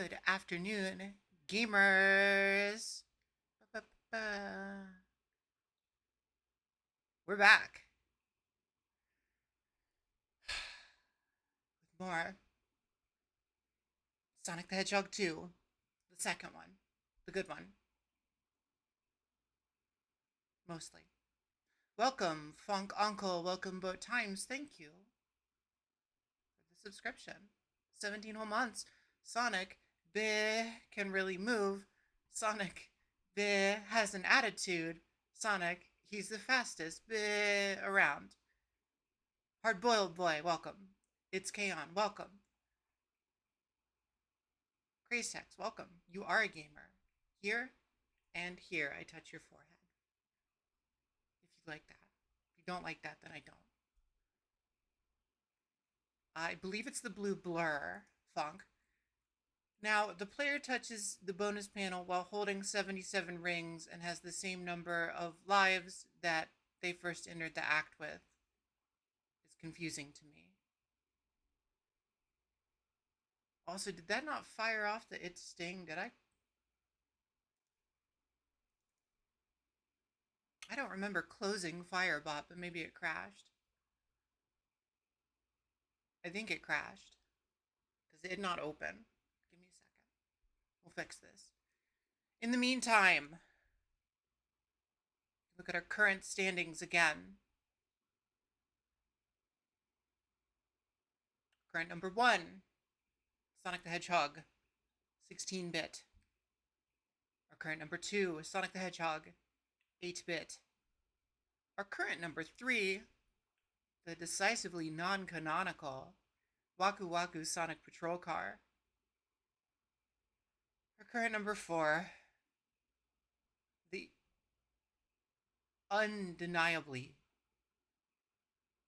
Good afternoon, gamers. Ba-ba-ba. We're back with more Sonic the Hedgehog 2, the second one, the good one, mostly. Welcome, Funk Uncle. Welcome, Boat Times. Thank you for the subscription. 17 whole months. Sonic can really move. Sonic has an attitude. Sonic, he's the fastest around. Hard boiled boy, welcome. It's Kaon, welcome. Crazetex, welcome. You are a gamer. Here and here, I touch your forehead. If you like that. If you don't like that, then I don't. I believe it's the blue blur, Funk. Now, the player touches the bonus panel while holding 77 rings and has the same number of lives that they first entered the act with. It's confusing to me. Also, did that not fire off the It Sting? Did I? I don't remember closing Firebot, but maybe it crashed. I think it crashed because it did not open. Give me a second. We'll fix this. In the meantime, look at our current standings again. Current number 1, Sonic the Hedgehog, 16-bit. Our current number 2, Sonic the Hedgehog, 8-bit. Our current number 3, the decisively non-canonical Waku Waku Sonic Patrol Car. Our current number 4, the undeniably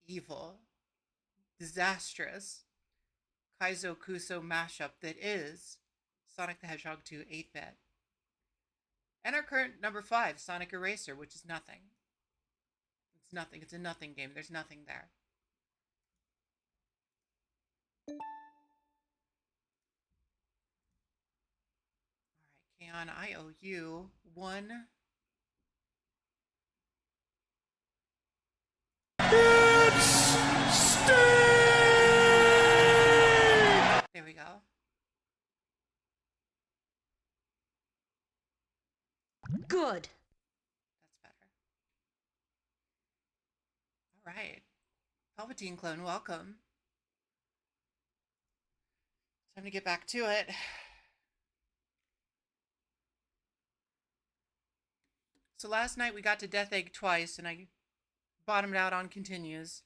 evil, disastrous Kaizo Kuso mashup that is Sonic the Hedgehog 2 8-bit. And our current number 5, Sonic Eraser, which is nothing. It's nothing. It's a nothing game. There's nothing there. All right, Kaon, I owe you 1. There we go. Good. That's better. All right. Palpatine clone, welcome. Time to get back to it. So last night we got to Death Egg twice, and I bottomed out on continues.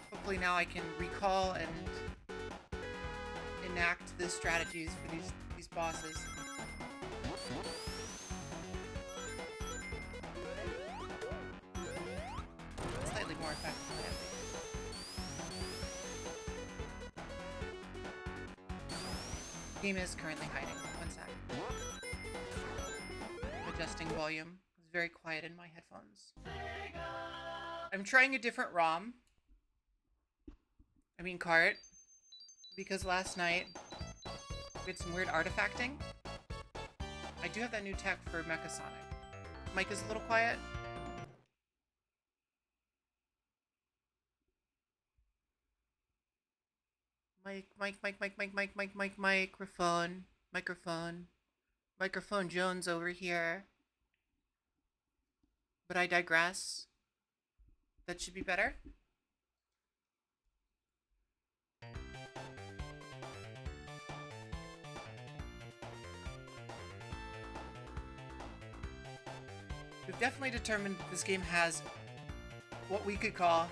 Hopefully now I can recall and enact the strategies for these bosses. Slightly more effectively, I think. The game is currently hiding. 1 sec. Adjusting volume. It's very quiet in my headphones. I'm trying a different ROM. Cart. Because last night we had some weird artifacting. I do have that new tech for Mecha Sonic. Mike is a little quiet. Microphone Jones over here. But I digress. That should be better. We've definitely determined that this game has what we could call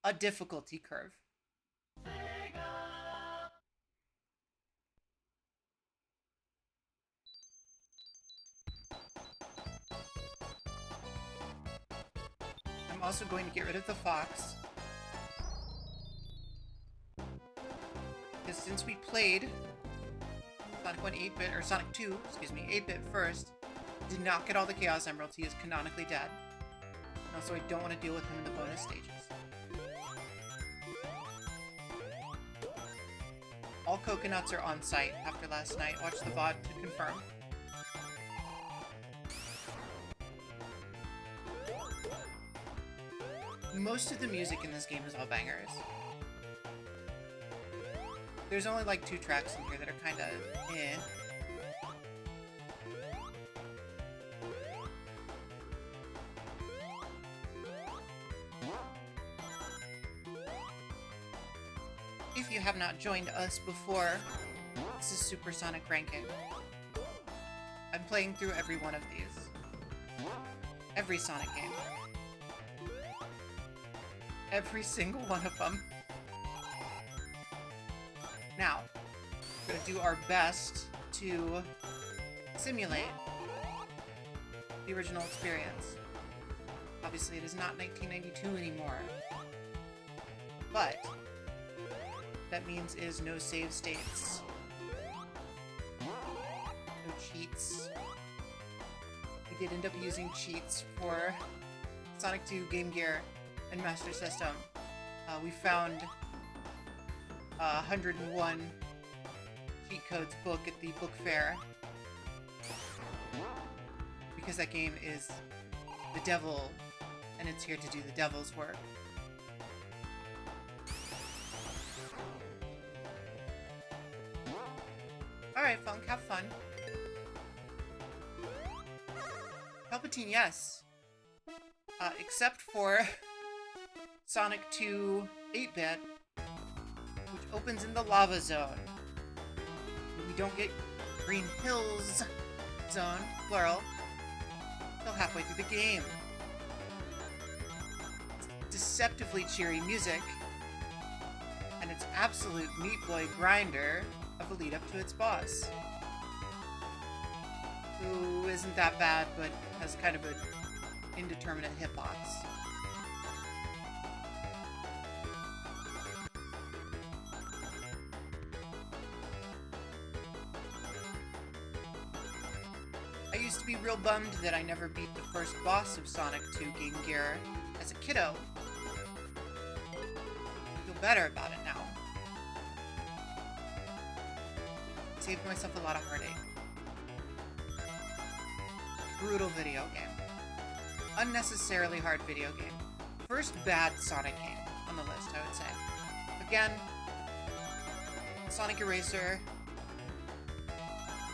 a difficulty curve. I'm also going to get rid of the fox. Because since we played Sonic 1 8-bit, or Sonic 2, excuse me, 8-bit first, did not get all the Chaos Emeralds, he is canonically dead. And also I don't want to deal with him in the bonus stages. All coconuts are on site after last night. Watch the VOD to confirm. Most of the music in this game is all bangers. There's only like 2 tracks in here that are kind of eh. If you have not joined us before, this is Supersonic Ranking. I'm playing through every one of these. Every Sonic game. Every single one of them. Now, we're going to do our best to simulate the original experience. Obviously, it is not 1992 anymore. But that means is no save states. No cheats. We did end up using cheats for Sonic 2 Game Gear and Master System. We found 101 cheat codes book at the book fair. Because that game is the devil, and it's here to do the devil's work. Alright, Funk, have fun. Palpatine, yes. Except for Sonic 2 8-bit, which opens in the lava zone. We don't get Green Hills zone, plural, till halfway through the game. It's deceptively cheery music, and it's absolute Meat Boy grinder of a lead up to its boss, who isn't that bad, but has kind of an indeterminate hitbox. I used to be real bummed that I never beat the first boss of Sonic 2 Game Gear as a kiddo. I feel better about it now. Saved myself a lot of heartache. Brutal video game. Unnecessarily hard video game. First bad Sonic game on the list, I would say. Again, Sonic Eraser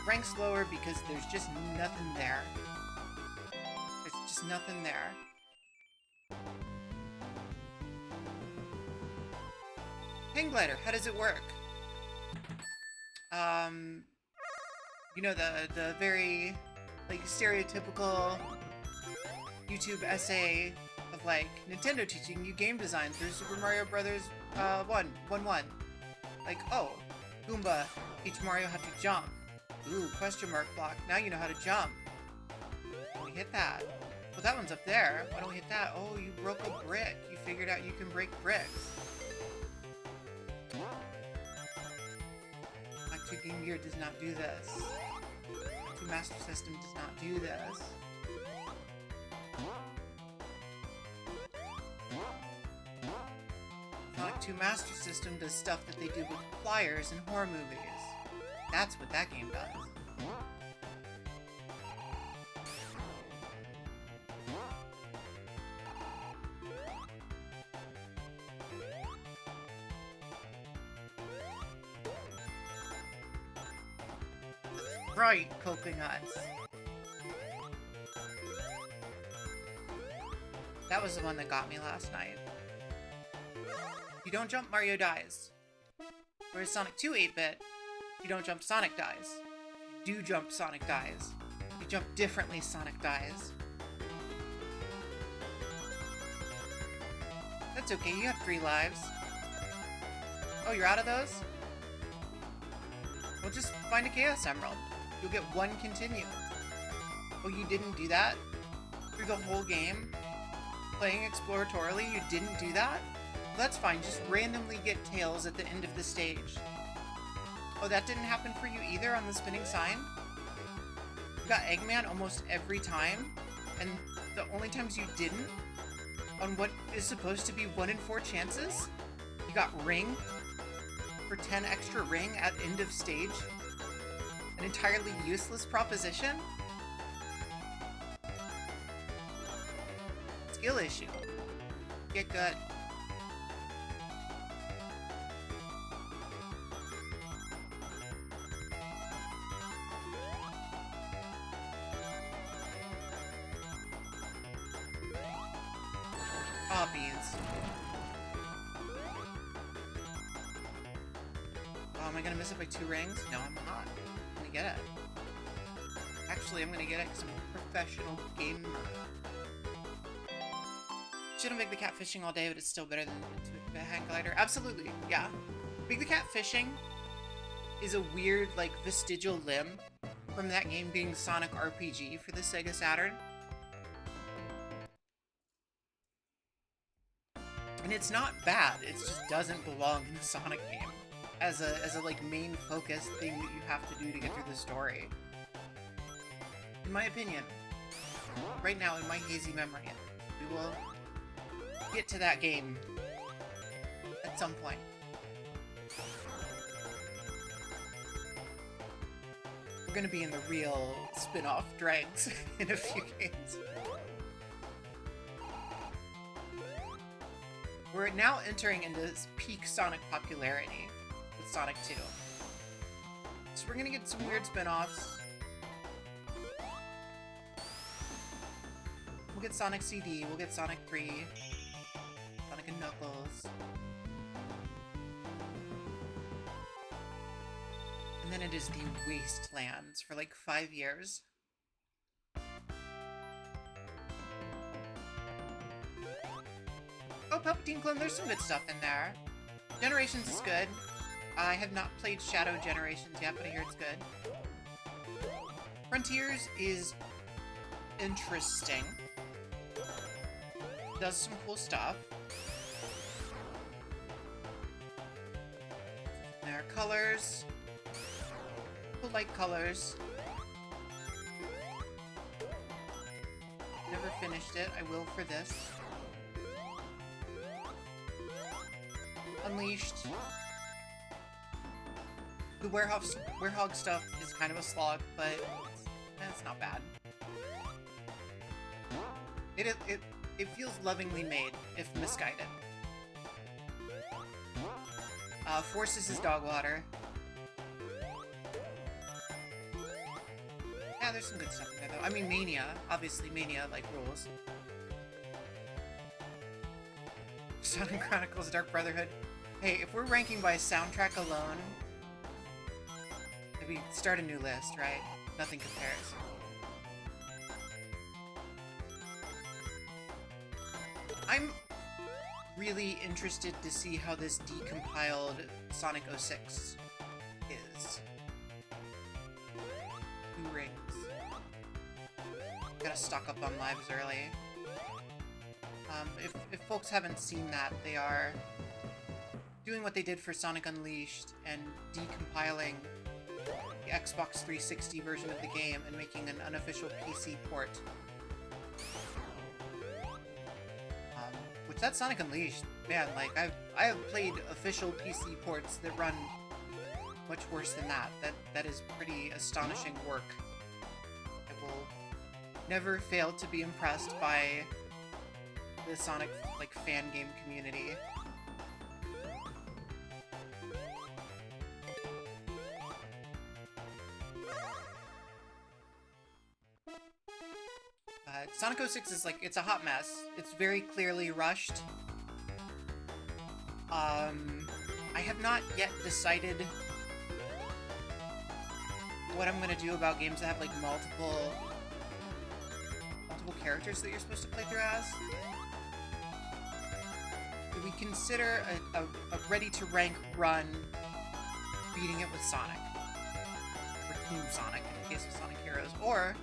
ranks lower because there's just nothing there. There's just nothing there. Hang glider, how does it work? You know, the very, like, stereotypical YouTube essay of, like, Nintendo teaching you game design through Super Mario Brothers 1. Like, oh, Goomba, teach Mario how to jump. Ooh, question mark block. Now you know how to jump. We hit that. Well, that one's up there. Why don't we hit that? Oh, you broke a brick. You figured out you can break bricks. Sonic 2 Game Gear does not do this. Sonic 2 Master System does not do this. Sonic 2 Master System does stuff that they do with pliers in horror movies. That's what that game does. Right, coconuts. That was the one that got me last night. If you don't jump, Mario dies. Whereas Sonic 2 8-bit, if you don't jump, Sonic dies. If you do jump, Sonic dies. If you jump differently, Sonic dies. That's okay, you have 3 lives. Oh, you're out of those? Well, just find a Chaos Emerald. You'll get 1 continue. Oh, you didn't do that? Through the whole game? Playing exploratorily, you didn't do that? Well, that's fine, just randomly get tails at the end of the stage. Oh, that didn't happen for you either on the spinning sign? You got Eggman almost every time, and the only times you didn't, on what is supposed to be 1 in 4 chances, you got Ring for 10 extra ring at end of stage? An entirely useless proposition? Skill issue. Get good. Oh, beans. Oh, am I gonna miss it by 2 rings? No, I'm not. I'm gonna get it. Actually, I'm gonna get it because I'm a professional gamer. Shouldn't make the cat fishing all day, but it's still better than the hang glider. Absolutely, yeah. Big the Cat Fishing is a weird, like, vestigial limb from that game being Sonic RPG for the Sega Saturn. And it's not bad, it just doesn't belong in the Sonic game as a like main focus thing that you have to do to get through the story. In my opinion, right now in my hazy memory, we will get to that game at some point. We're gonna be in the real spin-off dregs in a few games. We're now entering into this peak Sonic popularity with Sonic 2. So we're gonna get some weird spin-offs. We'll get Sonic CD, we'll get Sonic 3, Sonic and Knuckles. And then it is the Wastelands for like 5 years. Oh, Palpatine Clone, there's some good stuff in there. Generations is good. I have not played Shadow Generations yet, but I hear it's good. Frontiers is interesting. Does some cool stuff. There are colors. People like colors. Never finished it. I will for this. Unleashed. The Werehog stuff is kind of a slog, but it's not bad. It feels lovingly made, if misguided. Forces is dog water. Yeah, there's some good stuff in there, though. I mean, Mania. Obviously, Mania, like, rules. Sonic Chronicles Dark Brotherhood. Hey, if we're ranking by soundtrack alone, if we start a new list, right? Nothing compares. I'm really interested to see how this decompiled Sonic 06 is. 2 rings. Gotta stock up on lives early. If folks haven't seen that, they are doing what they did for Sonic Unleashed and decompiling the Xbox 360 version of the game and making an unofficial PC port. Which that Sonic Unleashed, man, like I have played official PC ports that run much worse than that. That is pretty astonishing work. I will never fail to be impressed by the Sonic like fan game community. Sonic 06 is like, it's a hot mess. It's very clearly rushed. I have not yet decided what I'm gonna do about games that have like multiple characters that you're supposed to play through as. Do we consider a ready-to-rank run beating it with Sonic? Or Team Sonic in the case of Sonic Heroes, or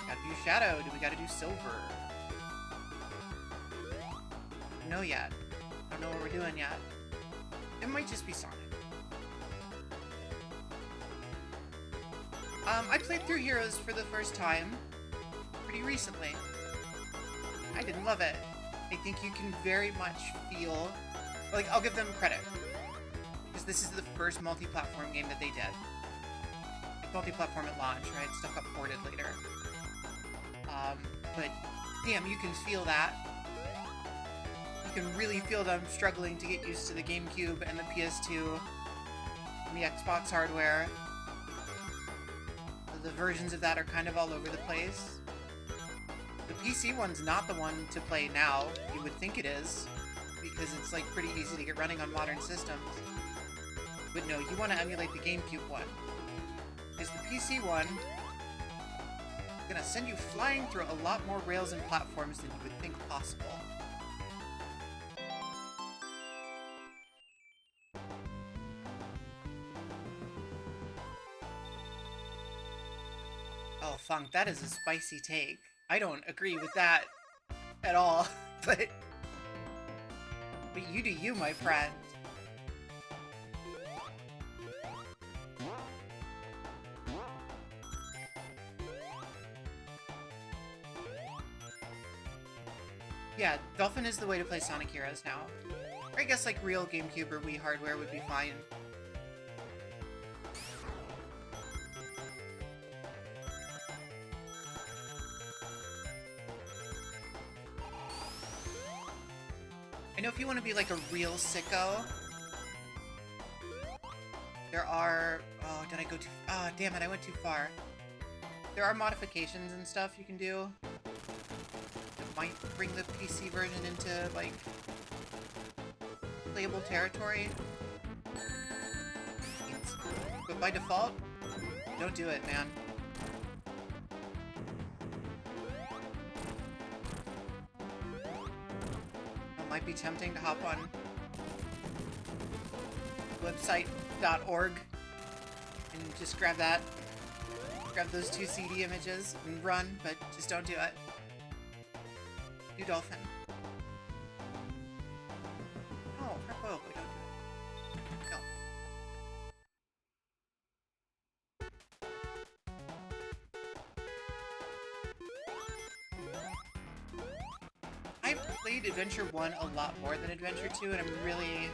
gotta do Shadow, do we gotta do Silver? I don't know yet. I don't know what we're doing yet. It might just be Sonic. I played through Heroes for the first time pretty recently. I didn't love it. I think you can very much feel... Like, I'll give them credit. because this is the first multi-platform game that they did. Multi-platform at launch, right? Stuff got ported later. But damn, you can feel that. You can really feel them struggling to get used to the GameCube and the PS2 and the Xbox hardware. The versions of that are kind of all over the place. The PC one's not the one to play now. You would think it is, because it's like pretty easy to get running on modern systems. But no, you want to emulate the GameCube one. Because the PC one is gonna send you flying through a lot more rails and platforms than you would think possible. Oh, Funk, that is a spicy take. I don't agree with that at all, but you do you, my friend. Yeah, Dolphin is the way to play Sonic Heroes now. Or I guess like real GameCube or Wii hardware would be fine. I know if you want to be like a real sicko, there are... Oh, did I go too... Ah, oh, damn it, I went too far. There are modifications and stuff you can do that might bring the PC version into, like, playable territory. But by default, don't do it, man. Might be tempting to hop on website.org and just grab that. Grab those 2 CD images and run, but just don't do it. Do Dolphin. No, probably don't do it. No. I've played Adventure 1 a lot more than Adventure 2, and I'm really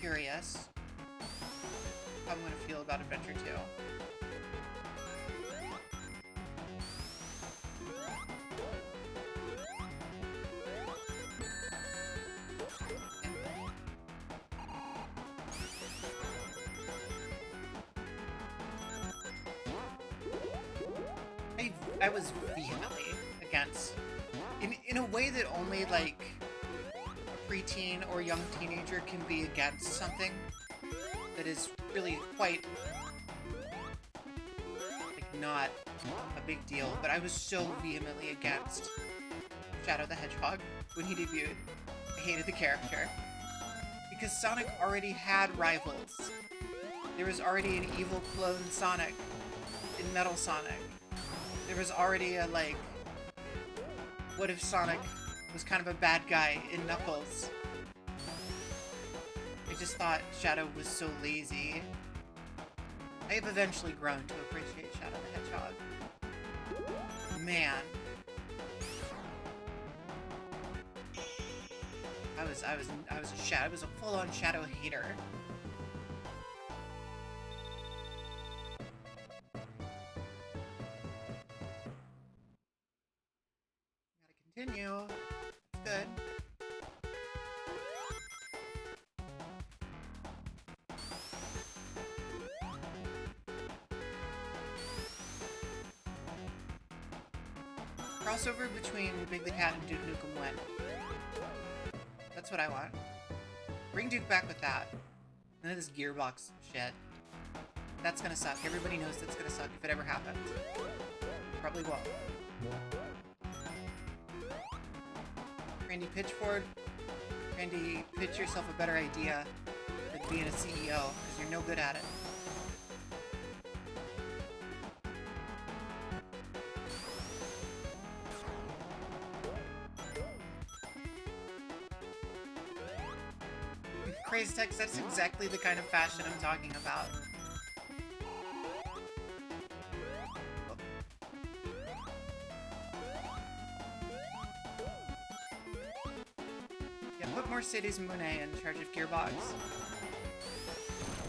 curious how I'm going to feel about Adventure 2. I was vehemently against, in a way that only like a preteen or young teenager can be against something that is really quite like not a big deal. But I was so vehemently against Shadow the Hedgehog when he debuted. I hated the character because Sonic already had rivals. There was already an evil clone Sonic in Metal Sonic. There was already a, like, what if Sonic was kind of a bad guy in Knuckles? I just thought Shadow was so lazy. I have eventually grown to appreciate Shadow the Hedgehog. Man. I was a full-on Shadow hater. Continue. Good. Crossover between Big the Cat and Duke Nukem when? That's what I want. Bring Duke back with that. None of this Gearbox shit. That's gonna suck. Everybody knows that's gonna suck if it ever happens. Probably won't. Randy Pitchford. Randy, pitch yourself a better idea than being a CEO, because you're no good at it. Crazy Text, that's exactly the kind of fashion I'm talking about. Put Mercedes Monet in charge of Gearbox.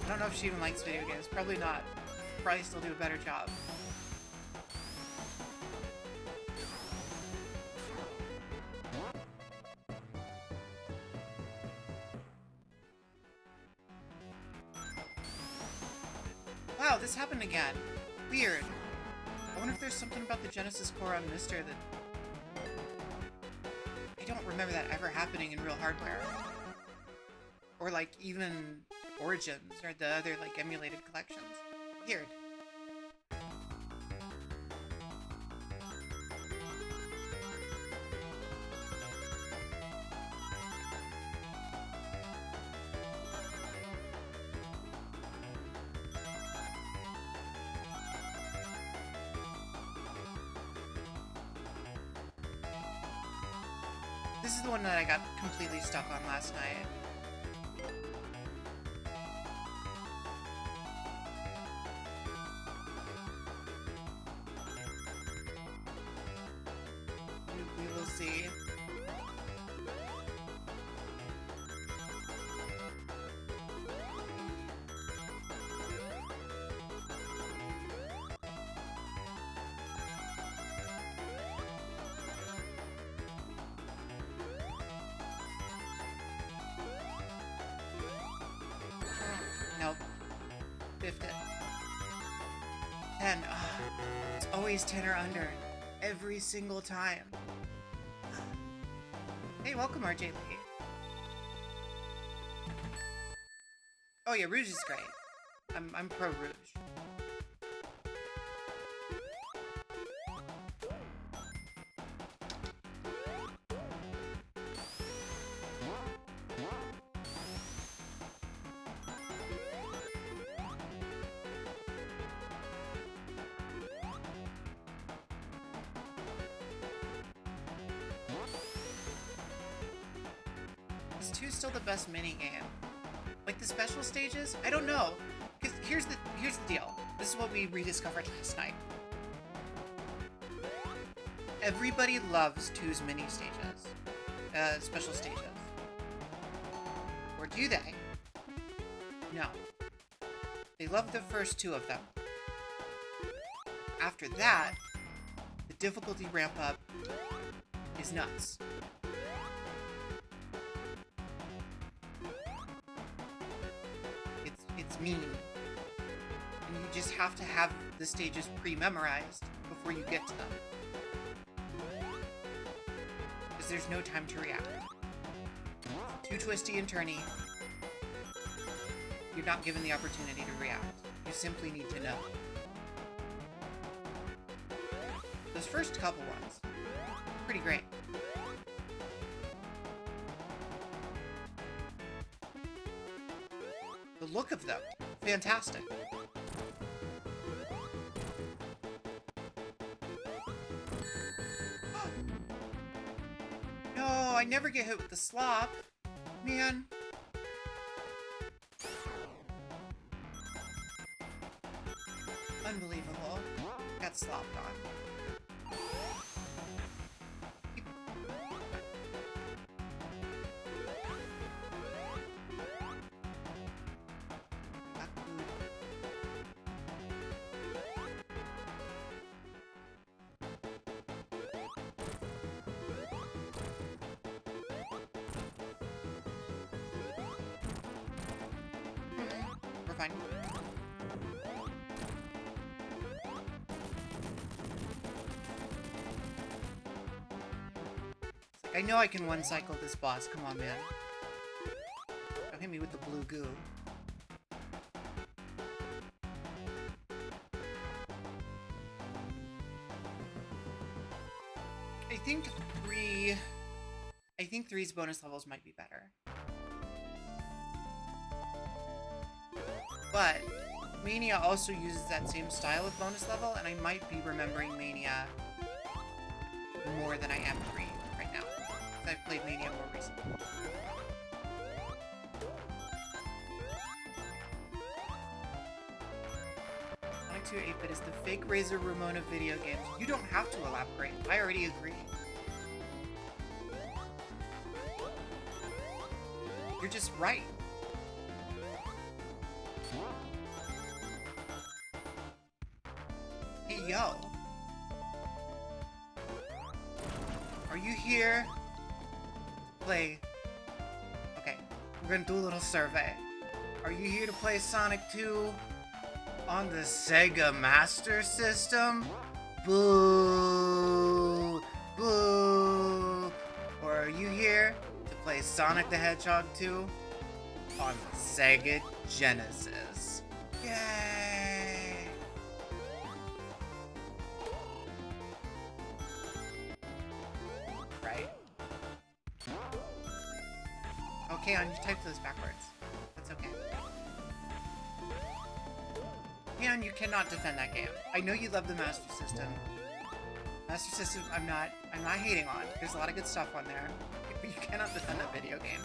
I don't know if she even likes video games. Probably not. Probably still do a better job. Wow, this happened again. Weird. I wonder if there's something about the Genesis core on Mister that... I don't remember that ever happening in real hardware. Or, like, even Origins or the other, like, emulated collections. Weird. This is the one that I got completely stuck on last night. We will see. Nope. 50. 10. Ugh. It's always 10 or under. Every single time. Hey, welcome, RJ Lee. Oh yeah, Rouge is great. I'm pro Rouge. Is 2 still the best minigame? Like the special stages? I don't know. Because here's the deal. This is what we rediscovered last night. Everybody loves 2's mini stages. Special stages. Or do they? No. They love the first 2 of them. After that, the difficulty ramp up is nuts. It's mean. And you just have to have the stages pre-memorized before you get to them. Because there's no time to react. Too twisty and turny. You're not given the opportunity to react. You simply need to know. Those first couple ones, pretty great. The look of them, fantastic. No, I never get hit with the slop. Man. Unbelievable. Got slopped on. We're fine. I know I can one cycle this boss. Come on, man. Don't hit me with the blue goo. I think 3's bonus levels might be better. But Mania also uses that same style of bonus level, and I might be remembering Mania more than I am 3 right now. Because I've played Mania more recently. Sonic 2 8-bit is the fake Razor Ramon of video games. You don't have to elaborate. I already agree. You're just right. yo. Are you here to play? Okay, we're gonna do a little survey. Are you here to play Sonic 2 on the Sega Master System? Boo! Boo! Or are you here to play Sonic the Hedgehog 2 on the Sega Genesis? Yay! Right? Okay, you typed those backwards. That's okay. Keon, you cannot defend that game. I know you love the Master System. Master System, I'm not hating on. There's a lot of good stuff on there. But you cannot defend that video game.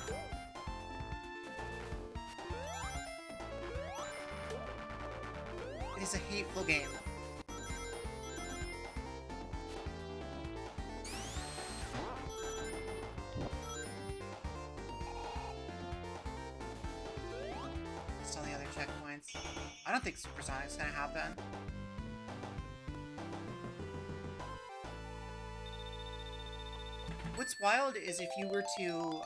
It is a hateful game. Just all the other checkpoints. I don't think Supersonic's gonna happen. What's wild is if you were to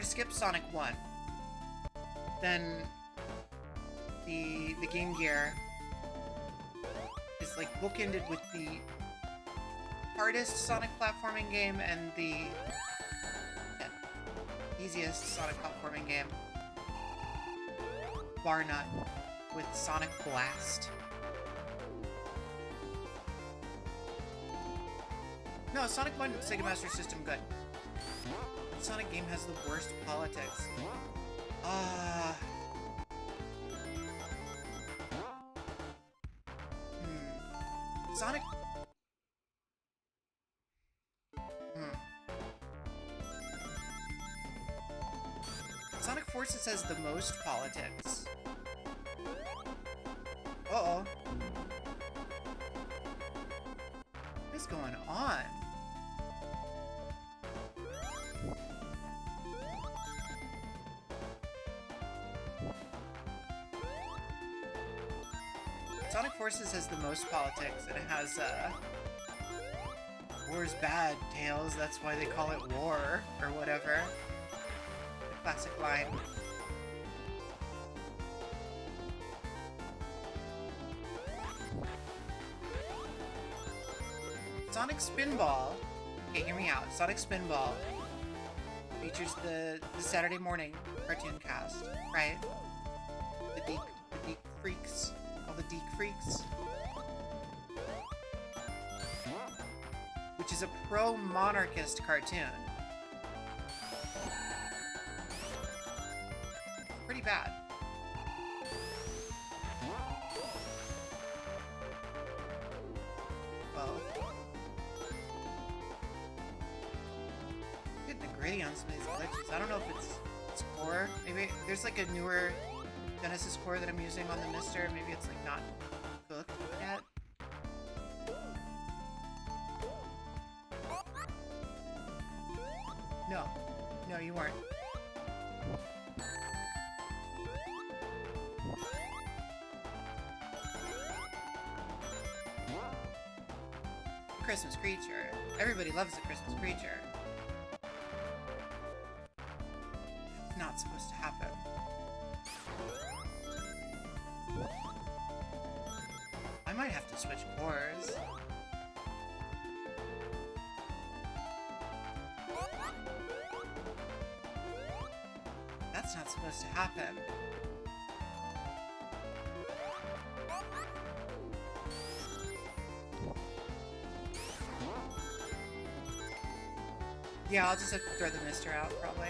skip Sonic 1, then the Game Gear is like bookended with the hardest Sonic platforming game and the easiest Sonic platforming game, bar none, with Sonic Blast. No, Sonic 1 Sega Master System good. Sonic game has the worst politics. Sonic... Sonic Forces has the most politics. Uh-oh. What is going on? Sonic Forces has the most politics, and it has, war's bad, Tails, that's why they call it war, or whatever. The classic line. Sonic Spinball, okay, hear me out, Sonic Spinball features the Saturday morning cartoon cast, right? The Deke Freaks. All the Deke Freaks. Which is a pro-monarchist cartoon. Pretty bad. Well. Getting the gritty on some of these glitches. I don't know if it's core. Maybe there's like a newer Genesis core that I'm using on the Mister. Maybe it's like not cooked yet. No, you weren't. Christmas creature. Everybody loves a Christmas creature. It's not supposed to happen. I might have to switch cores. That's not supposed to happen. Yeah, I'll just have to throw the Mister out, probably.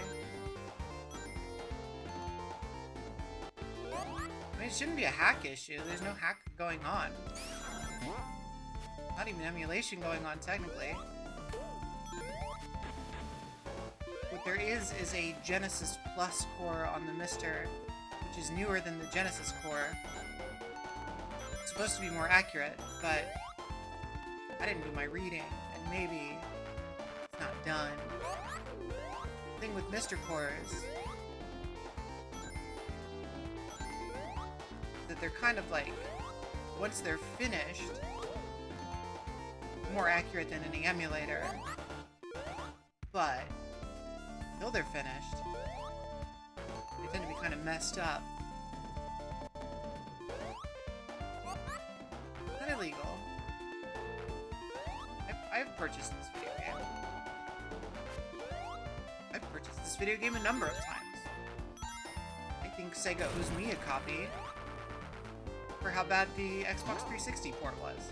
I mean, it shouldn't be a hack issue. There's no hack going on. Not even emulation going on, technically. What there is a Genesis Plus core on the Mister, which is newer than the Genesis core. It's supposed to be more accurate, but I didn't do my reading, and maybe it's not done. The thing with Mister cores, that they're kind of like, once they're finished, more accurate than any emulator. But until they're finished, they tend to be kind of messed up. Not illegal. I've purchased this video game. I've purchased this video game a number of times. I think Sega owes me a copy for how bad the Xbox 360 port was.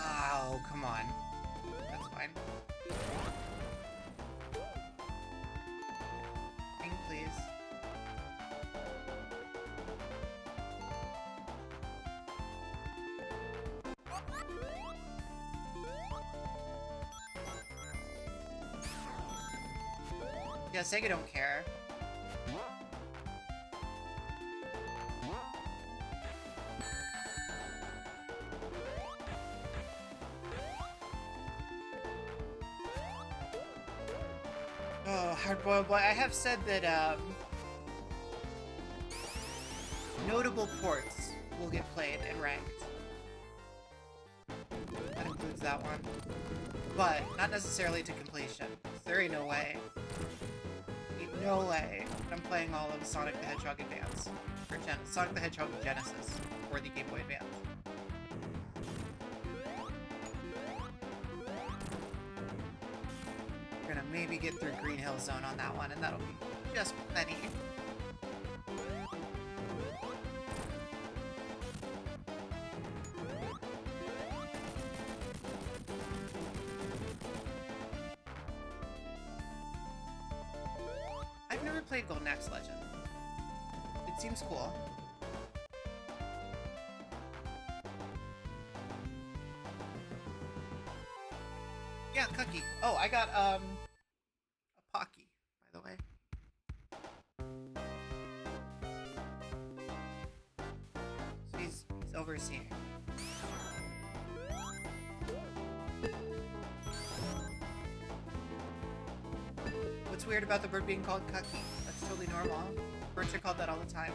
Oh, come on. That's fine. Ring, please. Yeah, Sega don't care. Oh, hard-boiled boy. I have said that, notable ports will get played and ranked. That includes that one. But, not necessarily to completion. There ain't no way. Ain't no way that I'm playing all of Sonic the Hedgehog Advance. Or Sonic the Hedgehog Genesis. Or the Game Boy Advance. We're gonna maybe get through Green Hill Zone on that one, and that'll be just plenty. I've never played Golden Axe Legend. It seems cool. Yeah, Cookie. Oh, I got, a Pocky, by the way. So he's overseeing. What's weird about the bird being called Cookie? That's totally normal. Birds are called that all the time.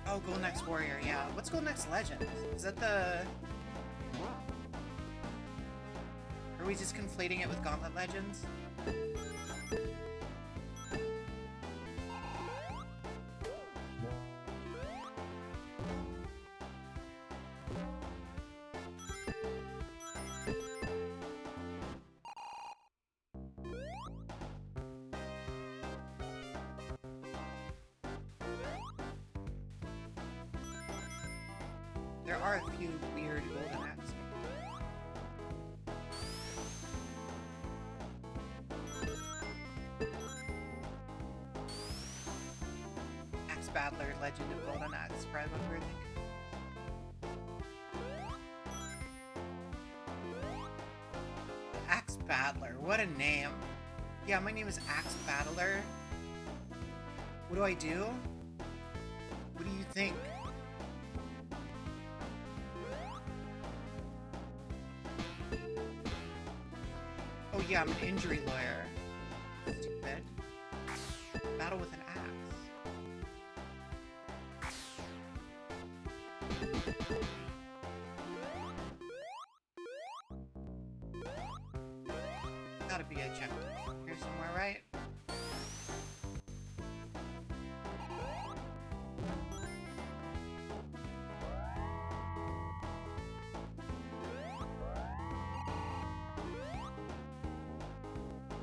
Oh, Golden Axe Warrior, yeah. What's Golden Axe Legend? Is that the... Are we just conflating it with Gauntlet Legends? There are a few weird Golden Axe. Axe Battler, Legend of Golden Axe, probably what we're thinking. Axe Battler, what a name. Yeah, my name is Axe Battler. What do I do? What do you think? Oh yeah, I'm an injury lawyer. Stupid. Battle with an axe. Gotta be a checkpoint here somewhere, right?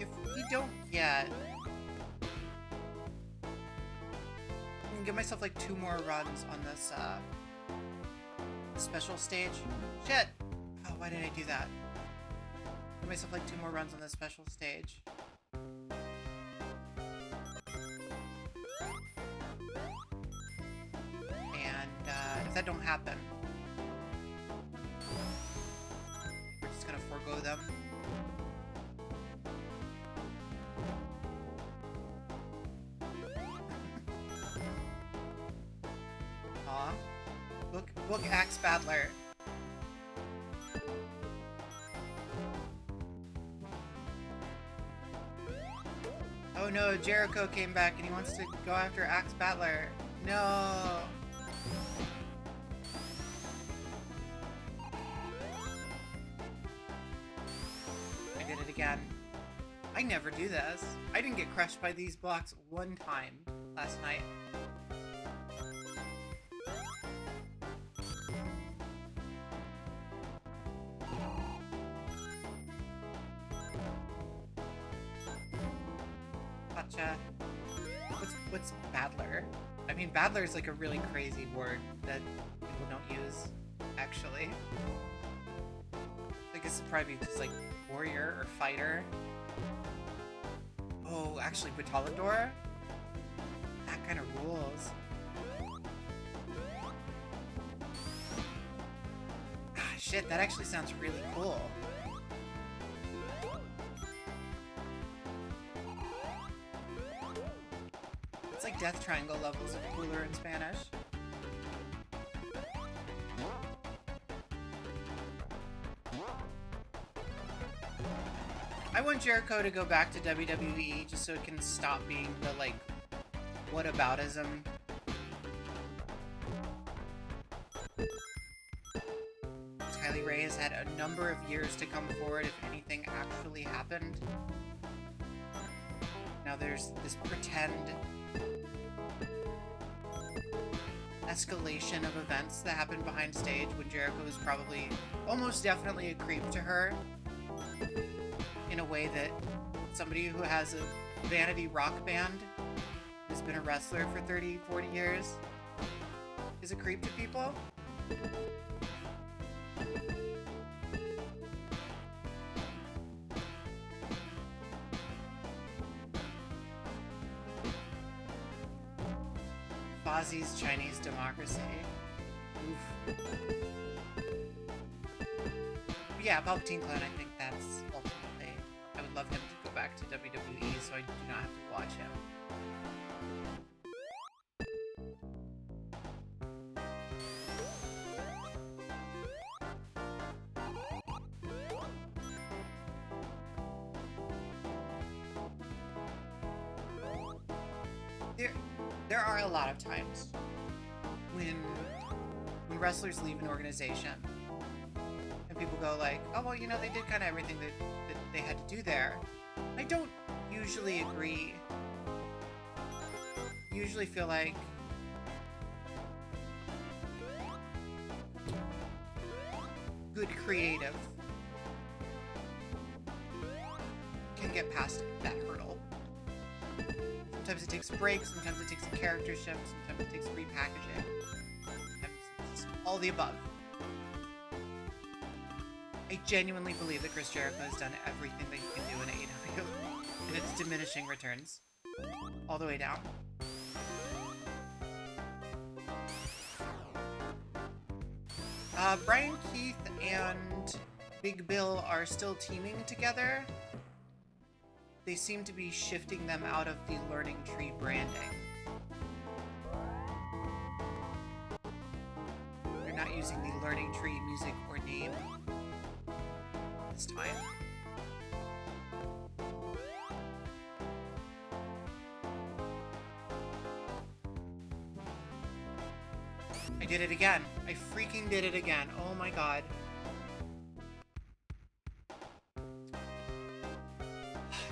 If we don't get... I can give myself like 2 more runs on this, special stage. Shit! Oh, why did I do that? Give myself like 2 more runs on this special stage. And, if that don't happen, we're just gonna forego them. Book Axe Battler. Oh no, Jericho came back and he wants to go after Axe Battler. No. I did it again. I never do this. I didn't get crushed by these blocks one time last night. Gotcha. What's Battler? I mean, Battler is like a really crazy word that people don't use, actually. I guess it'd probably be just like warrior or fighter. Oh, actually, Batalador? That kind of rules. Ah, shit, that actually sounds really cool. It's like Death Triangle levels of cooler in Spanish. I want Jericho to go back to WWE just so it can stop being the, like, whataboutism. Kylie Ray has had a number of years to come forward if anything actually happened. Now there's this pretend escalation of events that happened behind stage when Jericho is probably almost definitely a creep to her in a way that somebody who has a vanity rock band who's been a wrestler for 30, 40 years is a creep to people. Fozzie's Chinese Democracy. Oof. Yeah, Palpatine Clone, I think that's ultimately... I would love him to go back to WWE so I do not have to watch him. There are a lot of times when wrestlers leave an organization and people go like, oh, well, you know, they did kind of everything that they had to do there. I don't usually agree. I usually feel like good creative can get past that hurdle. Sometimes it takes a break, sometimes it takes a character shift, sometimes it takes repackaging, sometimes it's all the above. I genuinely believe that Chris Jericho has done everything that he can do in AEW, and it's diminishing returns all the way down. Brian Keith and Big Bill are still teaming together. They seem to be shifting them out of the Learning Tree branding. They're not using the Learning Tree music or name this time. I did it again. I freaking did it again. Oh my god.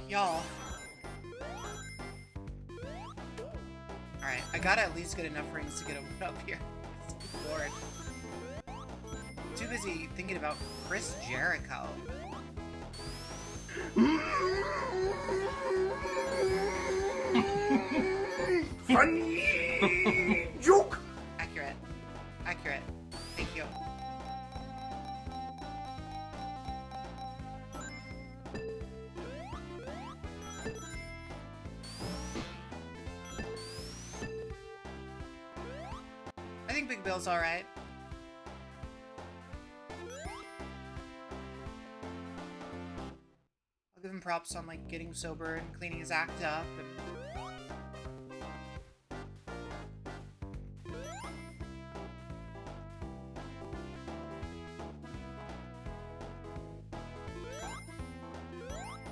Y'all. Alright, I gotta at least get enough rings to get a one up here. Lord. Too busy thinking about Chris Jericho. Funny joke! Accurate. Accurate. Thank you. I think Big Bill's alright. I'll give him props on, like, getting sober and cleaning his act up and...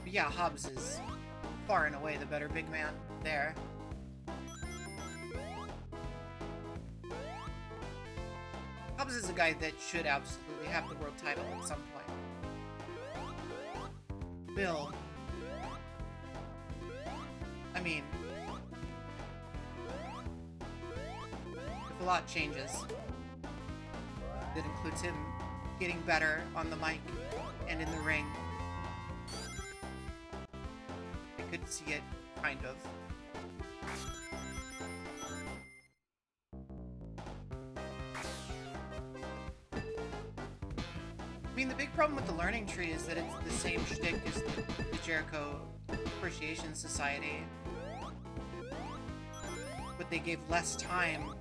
But yeah, Hobbs is far and away the better big man there. Hobbs is a guy that should absolutely have the world title at some point. Bill. I mean, if a lot changes, that includes him getting better on the mic and in the ring, I could see it, kind of. I mean, the big problem with the Learning Tree is that it's the same shtick as the Jericho Appreciation Society, but they gave less time,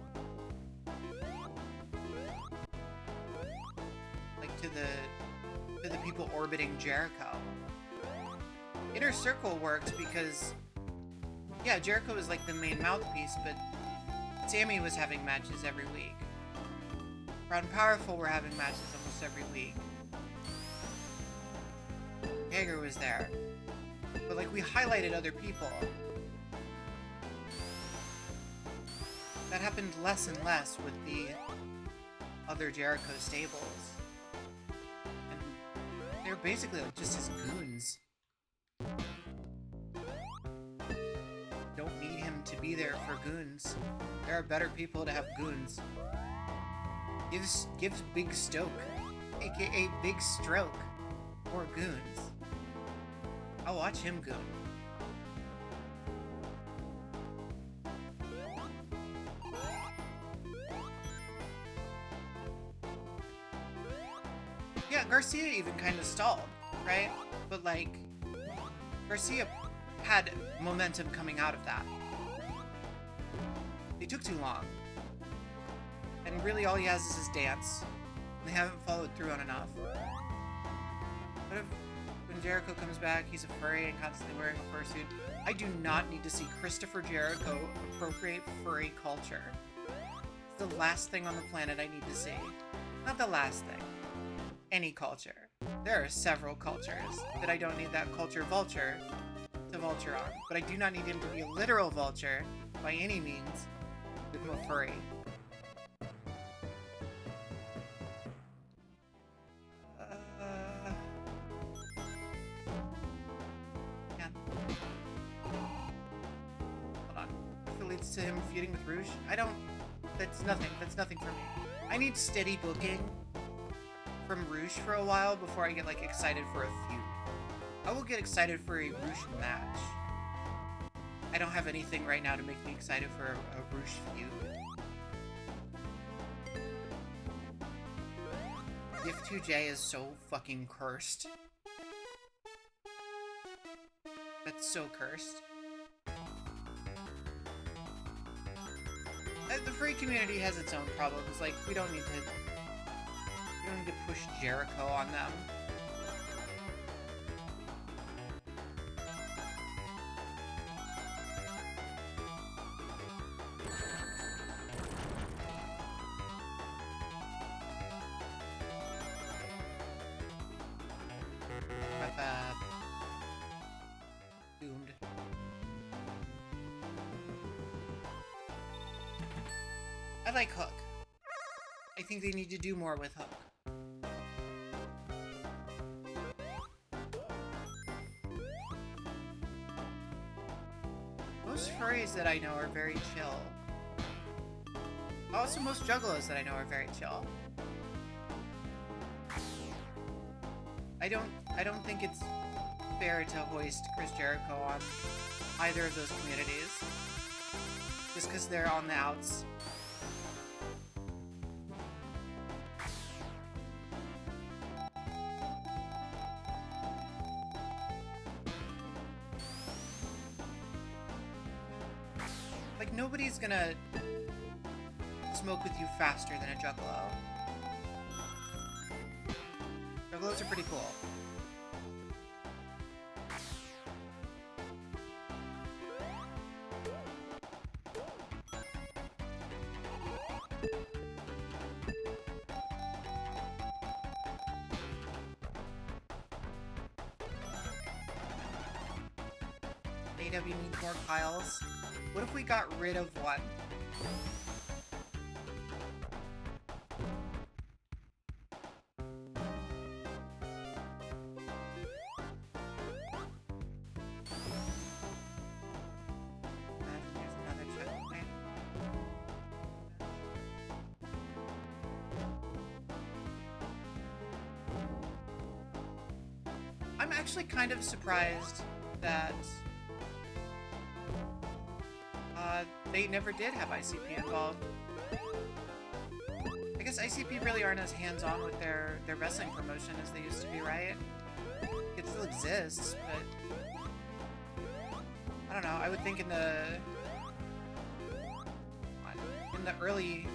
like, to the people orbiting Jericho. Inner Circle worked because, yeah, Jericho was like the main mouthpiece, but Sammy was having matches every week. Proud and Powerful were having matches almost every week. Hager was there. But, like, we highlighted other people. That happened less and less with the other Jericho stables. And they're basically, like, just his goons. Don't need him to be there for goons. There are better people to have goons. Gives Big Stoke, aka Big Stroke, more goons. I'll watch him goon. Yeah, Garcia even kind of stalled, right? But, like, Garcia had momentum coming out of that. They took too long. And really all he has is his dance. They haven't followed through on enough. But if, when Jericho comes back, he's a furry and constantly wearing a fursuit, I do not need to see Christopher Jericho appropriate furry culture. It's the last thing on the planet I need to see. Not the last thing. Any culture. There are several cultures that I don't need that culture vulture to vulture on. But I do not need him to be a literal vulture by any means. Become a furry. To him feuding with Rouge. That's nothing for me. I need steady booking from Rouge for a while before I get, like, excited for a feud. I will get excited for a Rouge match. I don't have anything right now to make me excited for a Rouge feud. Gift 2J is so fucking cursed. That's so cursed. The furry community has its own problems. Like, we don't need to push Jericho on them. Doomed. I like Hook. I think they need to do more with Hook. Most furries that I know are very chill. Also, most juggalos that I know are very chill. I don't think it's fair to hoist Chris Jericho on either of those communities. Just because they're on the outs. Like, nobody's gonna smoke with you faster than a juggalo. Juggalos are pretty cool. AEW needs more Kyles. What if we got rid of one? There's another checkpoint. I'm actually kind of surprised that they never did have ICP involved. I guess ICP really aren't as hands-on with their wrestling promotion as they used to be, right? It still exists, but I don't know. I would think in the early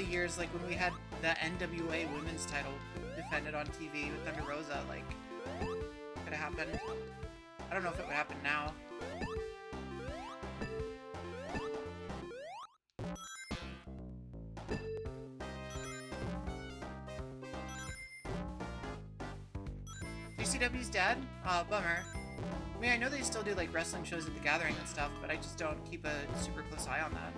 years, like when we had the NWA women's title defended on TV with Thunder Rosa, like could have happened. I don't know if it would happen now. GCW's dead? Bummer. I mean, I know they still do like wrestling shows at the Gathering and stuff, but I just don't keep a super close eye on that.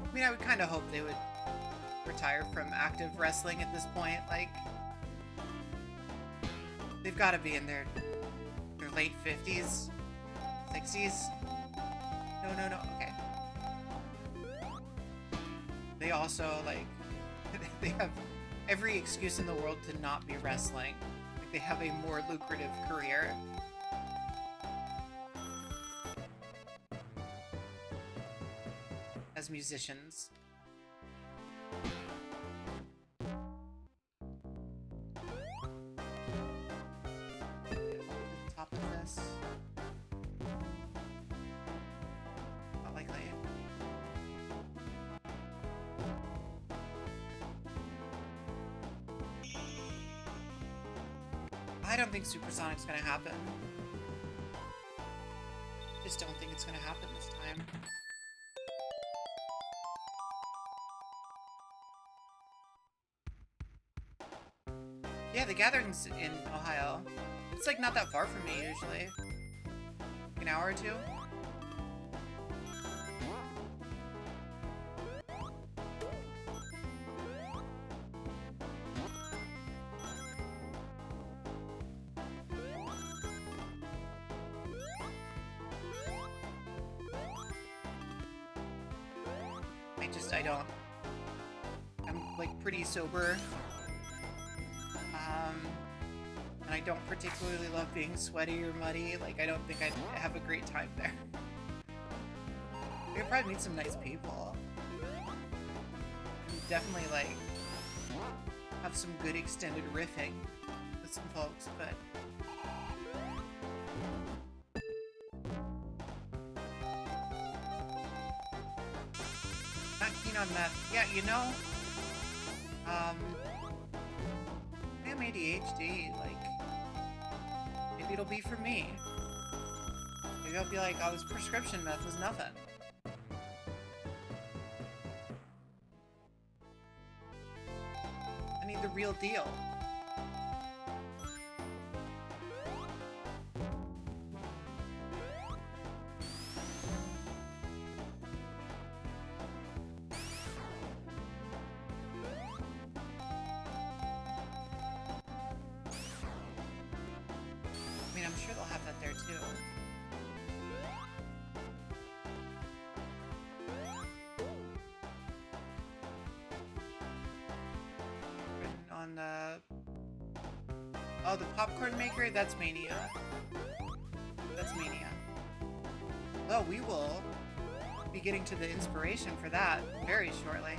I mean, I would kind of hope they would retire from active wrestling at this point. Like, they've got to be in their late 50s, 60s. No, okay. They also, like, they have every excuse in the world to not be wrestling. Like, they have a more lucrative career. As musicians. Top of this. Not likely. I don't think Supersonic's gonna happen. Just don't think it's gonna happen this time. Yeah, the Gathering's in Ohio. It's like not that far from me usually. Like an hour or two. I don't. I'm like pretty sober. And I don't particularly love being sweaty or muddy. Like, I don't think I'd have a great time there. I could probably meet some nice people. And definitely, like, have some good extended riffing with some folks, but... Not keen on meth. Yeah, you know, I have ADHD, like, maybe it'll be for me. Maybe I'll be like, oh, this prescription meth was nothing. I need the real deal. Oh, the popcorn maker? That's Mania. That's Mania. Oh, we will be getting to the inspiration for that very shortly.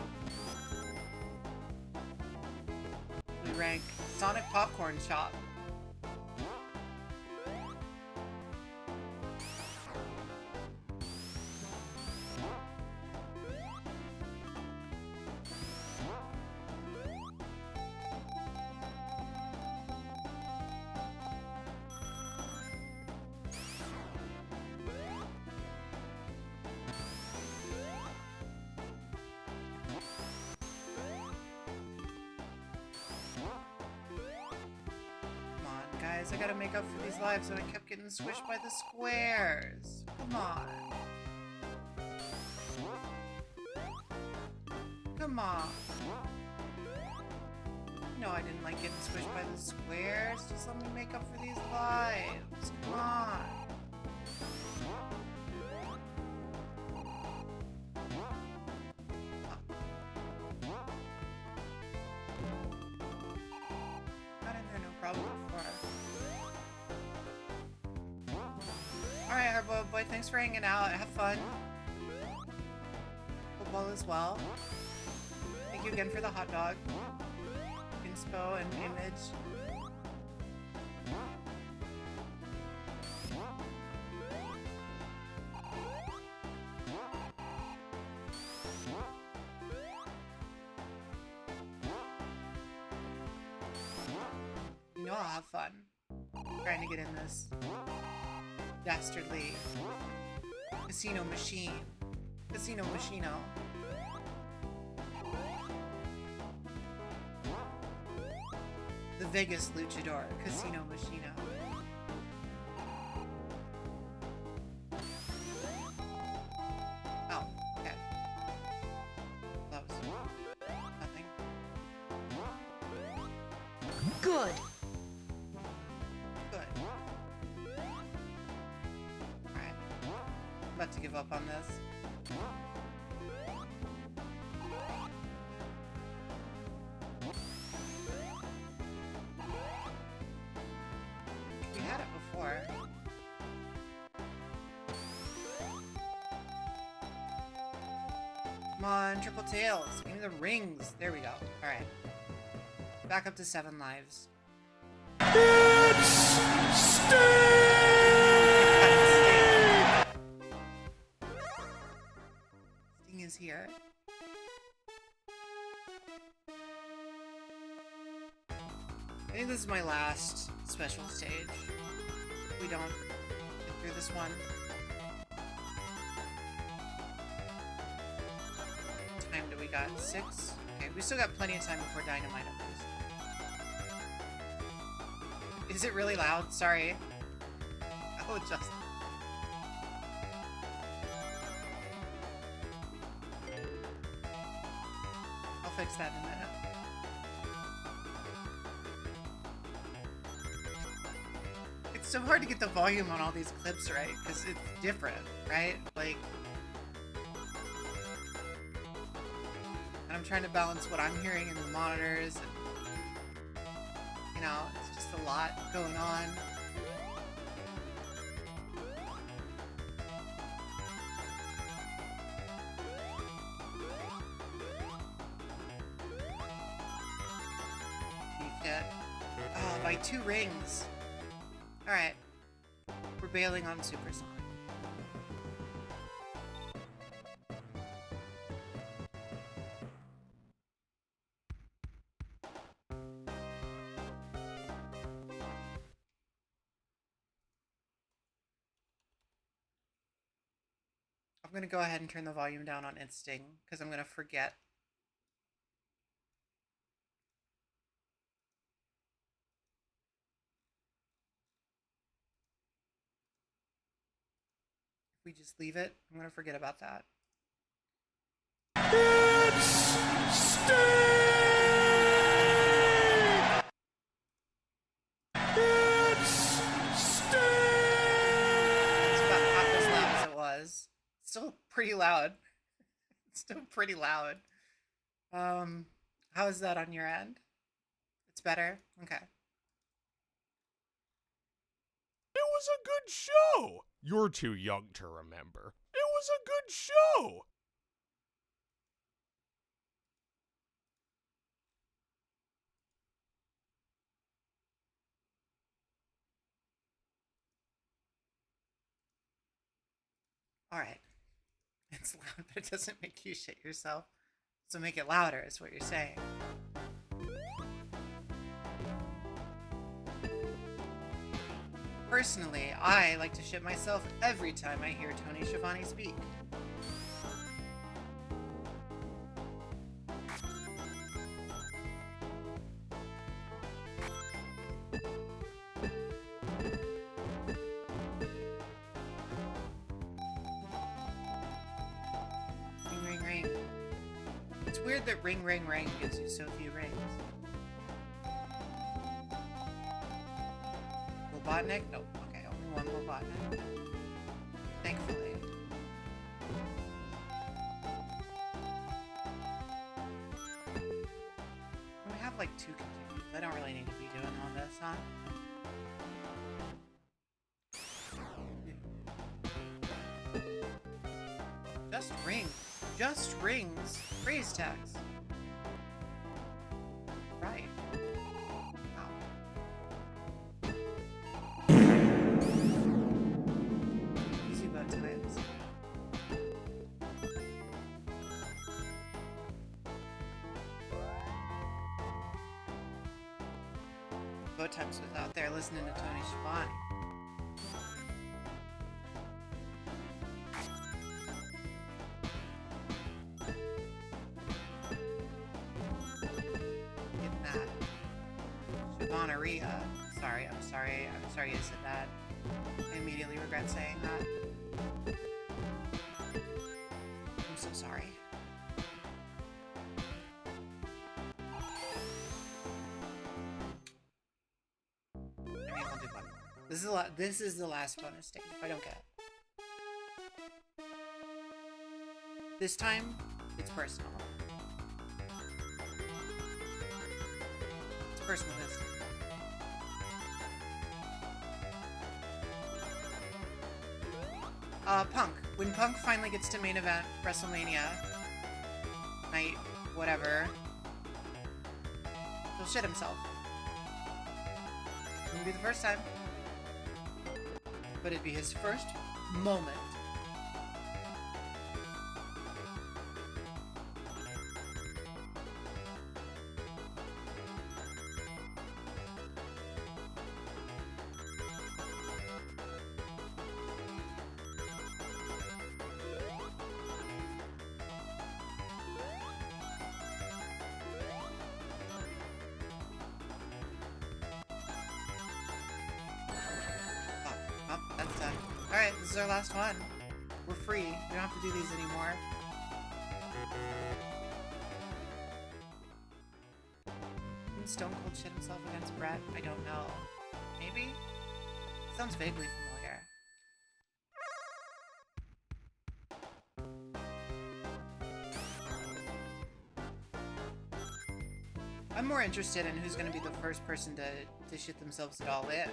We rank Sonic Popcorn Shop. Guys, I gotta make up for these lives and I kept getting squished by the squares. Come on. Come on. No, I didn't like getting squished by the squares. Just let me make up for these lives. Come on. Got in there, no problem before. Alright, Herbo Boy, thanks for hanging out. Have fun. Football as well. Thank you again for the hot dog. Inspo and image. You know I'll have fun trying to get in this dastardly casino machine. Casino machino. The Vegas Luchador Casino Machino. Oh, okay. That was nothing. Good. Good. Alright. I'm about to give up on this. We had it before. Come on, triple tails. Give me the rings. There we go. Alright. Back up to 7 lives. Sting is here. I think this is my last special stage. If we don't get through this one. What time do we got? 6? Okay, we still got plenty of time before Dynamite opens. Is it really loud? Sorry. I'll adjust. I'll fix that in a minute. It's so hard to get the volume on all these clips right, because it's different, right? Like... And I'm trying to balance what I'm hearing in the monitors, and... You know, it's just a lot going on. Beefed it. Oh, by 2 rings. Alright. We're bailing on Supersonic. I'm gonna go ahead and turn the volume down on its Sting, because I'm gonna forget. If we just leave it, I'm gonna forget about that. It's about half as loud as it was. It's still pretty loud. It's still pretty loud. How is that on your end? It's better? Okay. It was a good show. You're too young to remember. It was a good show. Alright. It's loud, but it doesn't make you shit yourself. So make it louder, is what you're saying. Personally, I like to shit myself every time I hear Tony Schiavone speak. weird that ring, ring, ring gives you so few rings. Robotnik? Nope. Okay, only one Robotnik. Thankfully. We have like 2 continues. I don't really need to be doing all this, huh? Just rings. Just rings. Phrase tags. Right. Wow. Easy bow times. Bow times was out there listening to Tony Schiavone. I'm sorry I said that. I immediately regret saying that. I'm so sorry. I mean, I'll do one more. This is the last bonus stage if I don't get it. This time, it's personal. It's personal this time. Punk. When Punk finally gets to main event WrestleMania night, whatever, he'll shit himself. It wouldn't be the first time, but it'd be his first moment. That's done. Alright, this is our last one. We're free. We don't have to do these anymore. Didn't Stone Cold shit himself against Brett? I don't know. Maybe? Sounds vaguely familiar. I'm more interested in who's going to be the first person to shit themselves at All In.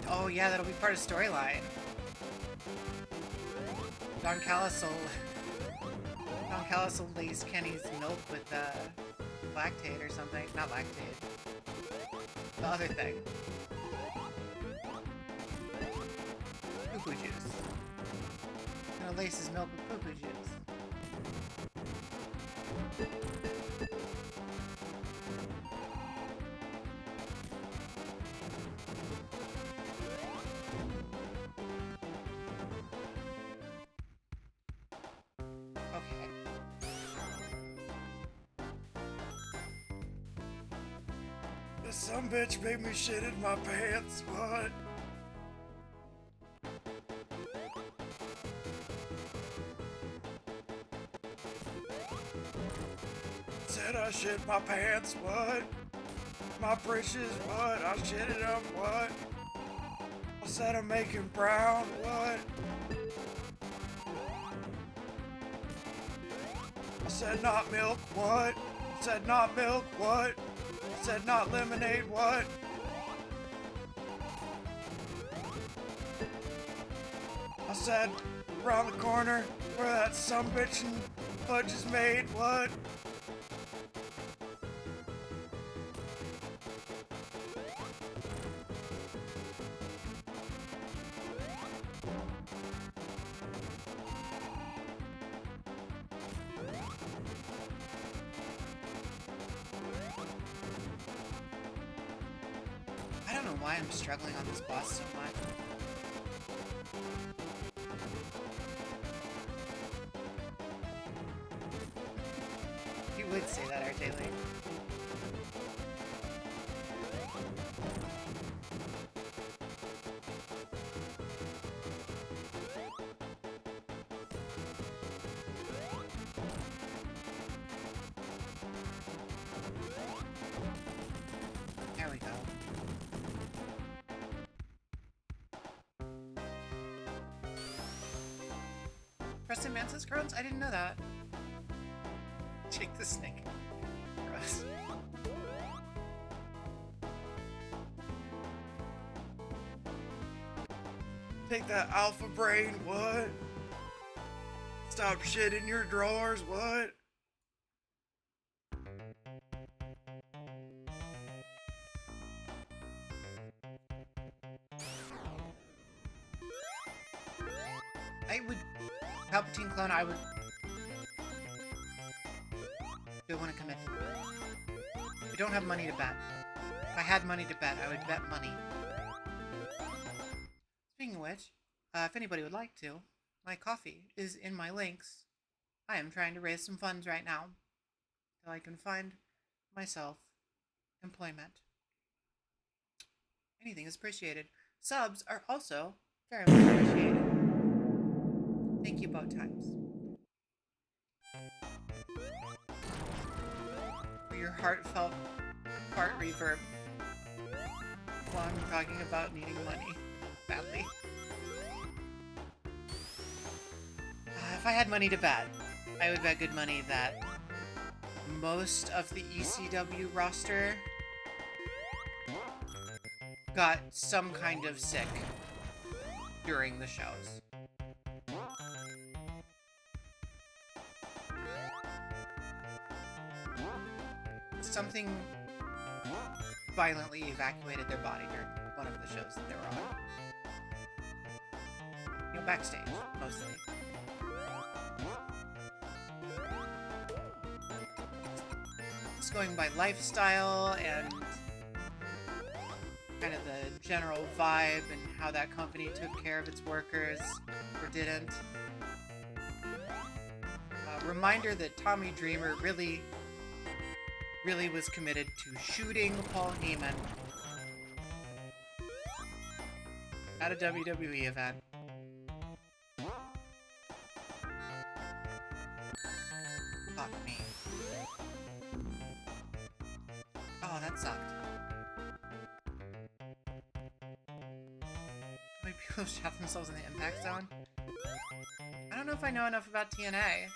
Oh yeah, that'll be part of storyline. Don Callis will lace Kenny's milk with lactate or something. Not lactate. The other thing. Poo-poo juice. I'm gonna lace his milk with poo-poo juice. Some bitch made me shit in my pants, what? Said I shit my pants, what? My britches, what? I shitted them, what? I said I'm making brown, what? I said not milk, what? I said not milk, what? Said not lemonade, what? I said around the corner where that sumbitch and fudge is made, what? why I'm struggling on this boss so much. You would say that, RJ Lee. There we go. Preston Mantis groans? I didn't know that. Jake the Snake. Gross. Take that alpha brain, what? Stop shit in your drawers, what? I would... Palpatine clone, I would... Do I want to commit to that? I don't have money to bet. If I had money to bet, I would bet money. Speaking of which, if anybody would like to, my coffee is in my links. I am trying to raise some funds right now so I can find myself employment. Anything is appreciated. Subs are also very much appreciated. Thank you, Bow Times. For your heartfelt fart reverb while I'm talking about needing money badly. If I had money to bet, I would bet good money that most of the ECW roster got some kind of sick during the shows. Something violently evacuated their body during one of the shows that they were on. You know, backstage, mostly. It's going by lifestyle and kind of the general vibe and how that company took care of its workers or didn't. Reminder that Tommy Dreamer really was committed to shooting Paul Heyman at a WWE event. Fuck me. Oh, that sucked. How many people shot themselves in the impact zone? I don't know if I know enough about TNA.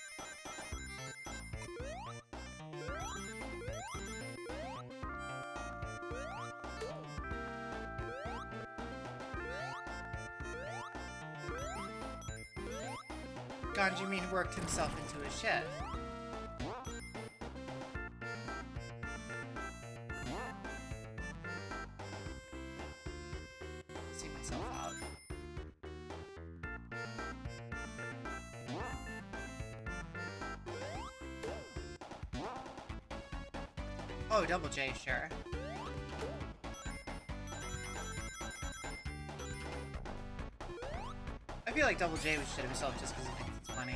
Ganji mean worked himself into a shit. See myself out. Oh, Double J, sure. I feel like Double J would shit himself just because he thinks it's funny.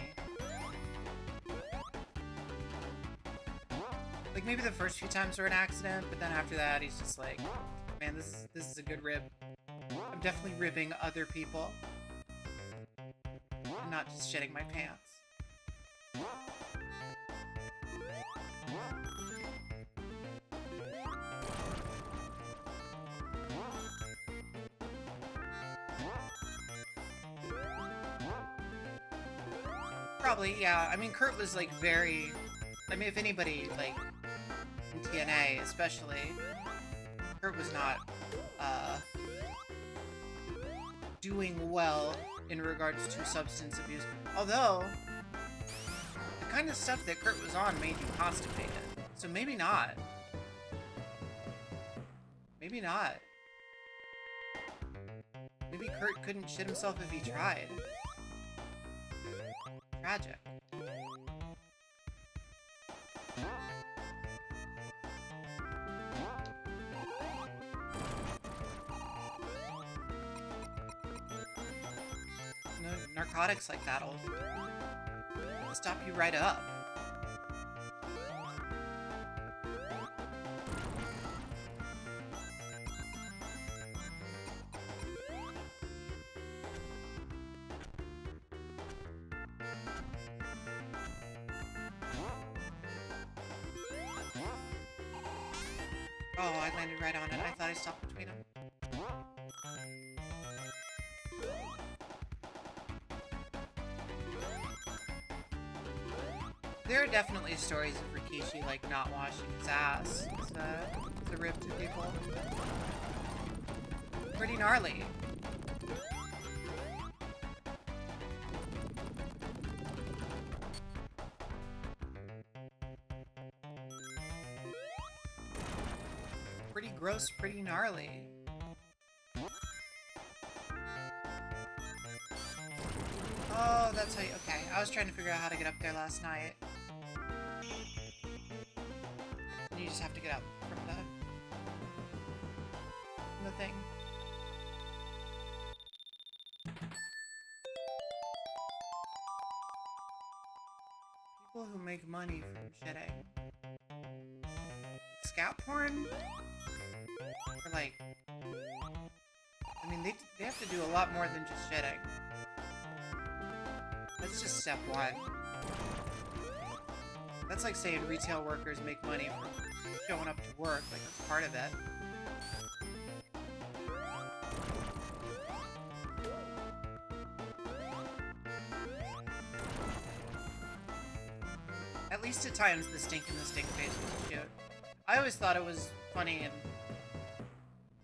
Like, maybe the first few times were an accident, but then after that, he's just like, man, this is a good rib. I'm definitely ribbing other people. I'm not just shitting my pants. Probably, yeah. I mean, Kurt was, like, very... I mean, if anybody, like, in TNA especially, Kurt was not, doing well in regards to substance abuse. Although, the kind of stuff that Kurt was on made you constipated. So maybe not. Maybe not. Maybe Kurt couldn't shit himself if he tried. Tragic. narcotics like that'll stop you right up. Oh, I landed right on it. I thought I stopped between them. There are definitely stories of Rikishi, like, not washing his ass to rib to people. Pretty gnarly. Pretty gross, pretty gnarly. Oh, that's how you... Okay, I was trying to figure out how to get up there last night. You just have to get up from the thing. People who make money from shitting. Scout porn? Or like... I mean, they have to do a lot more than just shitting. That's just step one. That's like saying retail workers make money from showing up to work, like that's part of it. At least at times the stink in the stink face was cute. I always thought it was funny and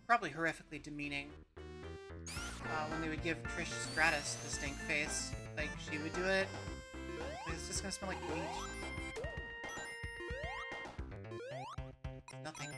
probably horrifically demeaning when they would give Trish Stratus the stink face. Like, she would do it. Like, it's just gonna smell like bleach. Nothing.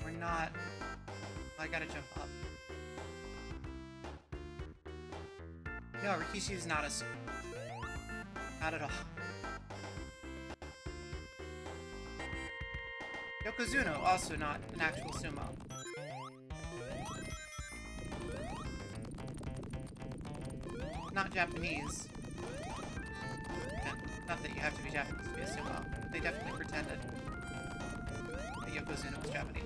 We're not... I gotta jump up. No, Rikishi's not a... Not at all. Yokozuna, also not an actual sumo. Not Japanese. And not that you have to be Japanese to be a sumo. They definitely pretended that Yokozuna was Japanese.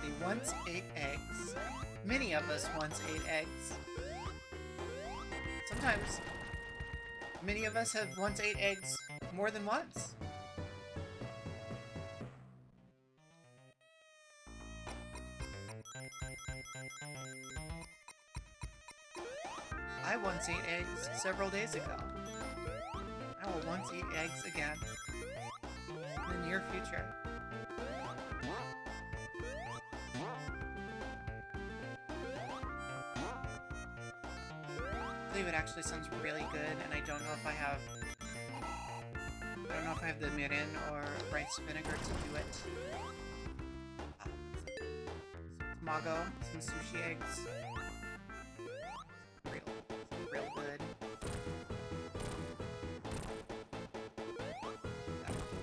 They once ate eggs. Many of us once ate eggs. Sometimes, many of us have once ate eggs more than once. I once ate eggs several days ago. I will once eat eggs again in the near future. It actually sounds really good, and I don't know if I have the mirin or rice vinegar to do it. Some tamago, some sushi eggs. Real good.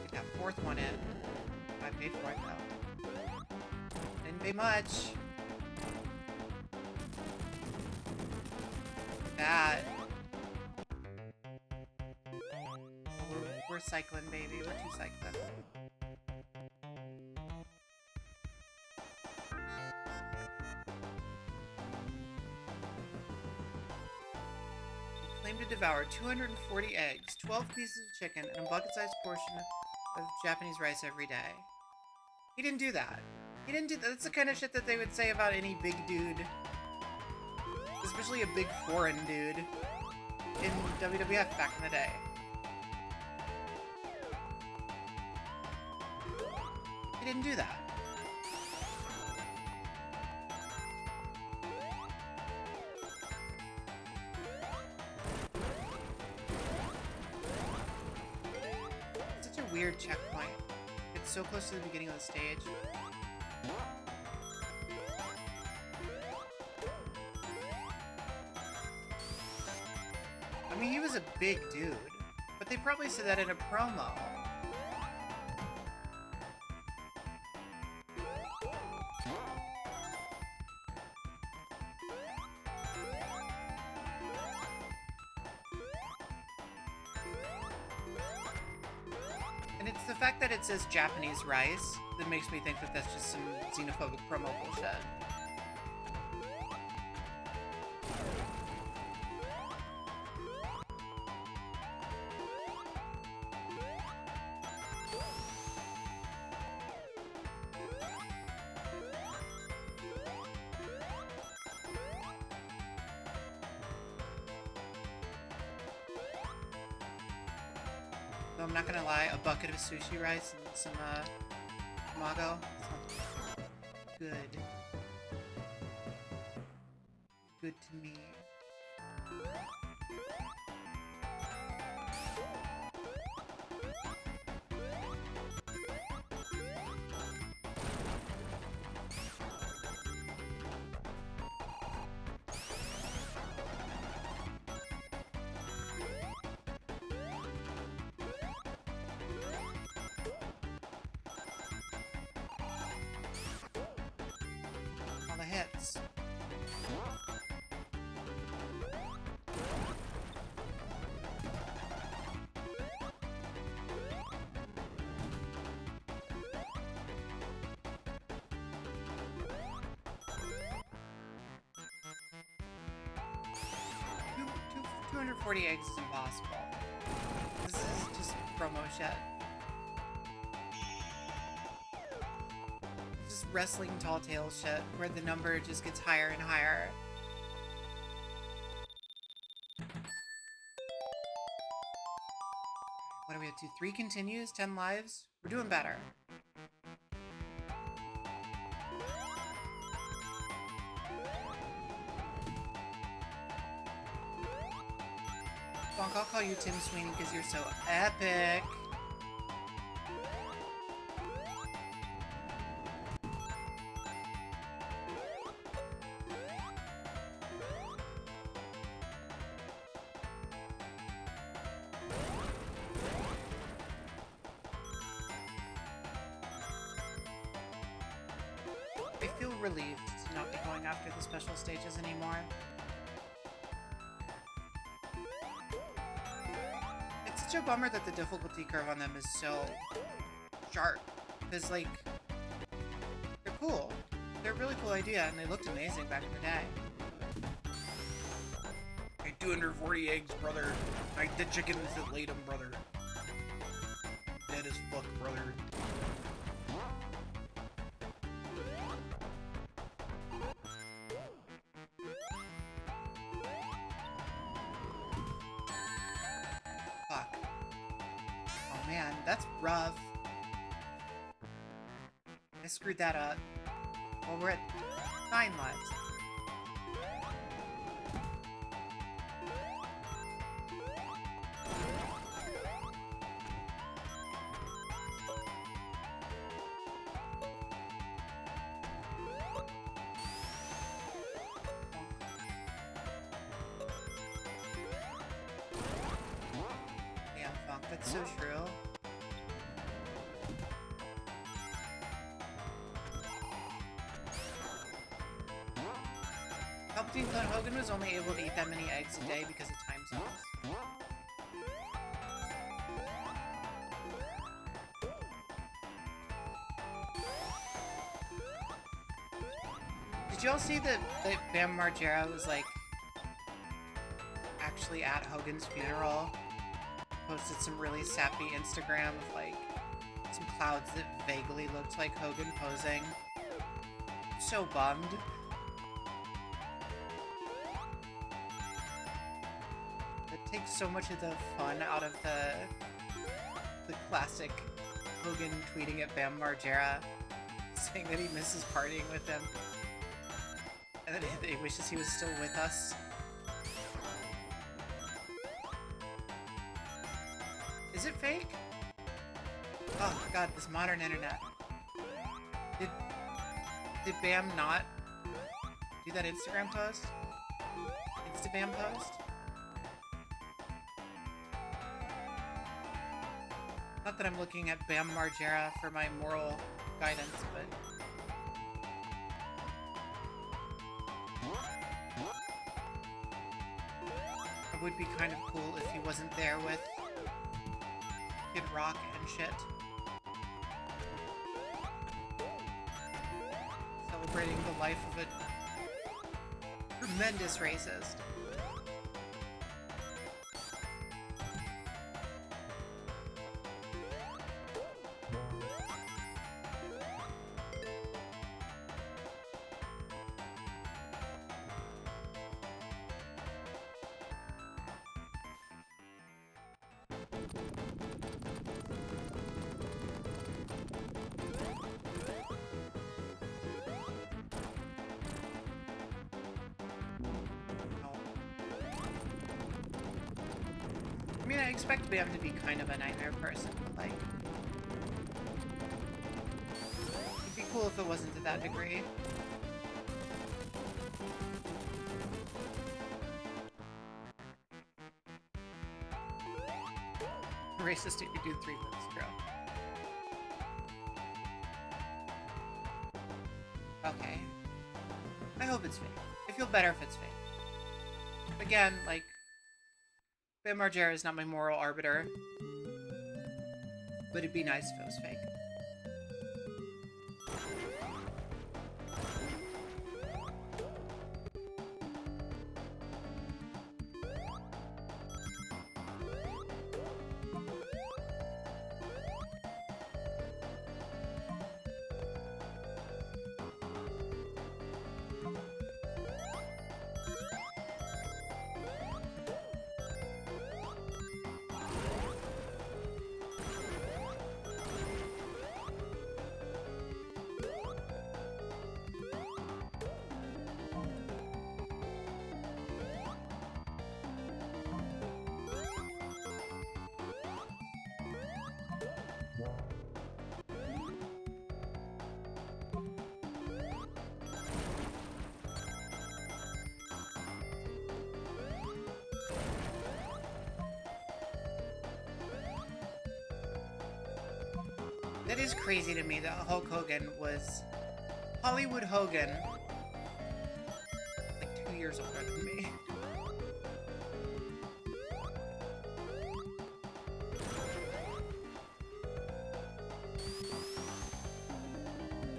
Get that fourth one in. I paid for it though. Didn't pay much. That. We're cycling, baby. We're too cycling. He claimed to devour 240 eggs, 12 pieces of chicken, and a bucket-sized portion of Japanese rice every day. He didn't do that. He didn't do that. That's the kind of shit that they would say about any big dude. usually a big foreign dude in WWF back in the day. He didn't do that. Such a weird checkpoint. It's so close to the beginning of the stage. I mean, he was a big dude, but they probably said that in a promo. And it's the fact that it says Japanese rice that makes me think that that's just some xenophobic promo bullshit. Though I'm not gonna lie, a bucket of sushi rice and some tamago sounds good. Good to me. All the hits. Two, 240 eggs is impossible. This is just promo shit. Just wrestling tall tales shit, where the number just gets higher and higher. What do we have to? 3 continues, 10 lives? We're doing better. Bonk, I'll call you Tim Sweeney because you're so epic. I feel relieved to not be going after the special stages anymore. It's such a bummer that the difficulty curve on them is so sharp. Because, like, they're cool. They're a really cool idea, and they looked amazing back in the day. I 240 eggs, brother. I the chickens that laid them, brother. Dead as fuck, brother. Fuck. Oh man, that's rough. I screwed that up. Well, we're at 9 lives. Damn, fuck, that's so true. Palpatine thought Hogan was only able to eat that many eggs a day because of time zones. Did y'all see that Bam Margera was like actually at Hogan's funeral? Posted some really sappy Instagram of like some clouds that vaguely looked like Hogan posing. So bummed. takes so much of the fun out of the classic Hogan tweeting at Bam Margera, saying that he misses partying with him, and that he wishes he was still with us. Is it fake? Oh god, this modern internet. Did Bam not do that Instagram post? Insta-Bam post? Not that I'm looking at Bam Margera for my moral guidance, but... it would be kind of cool if he wasn't there with Kid Rock and shit. Celebrating the life of a tremendous racist. I mean, I expect Bam to be kind of a nightmare person, but like... it'd be cool if it wasn't to that degree. Racist if you do 3 moves, bro. Okay. I hope it's fake. I feel better if it's fake. Again, like... Bam Margera is not my moral arbiter. But it'd be nice if it was fake. That is crazy to me that Hulk Hogan was Hollywood Hogan, like 2 years older than me.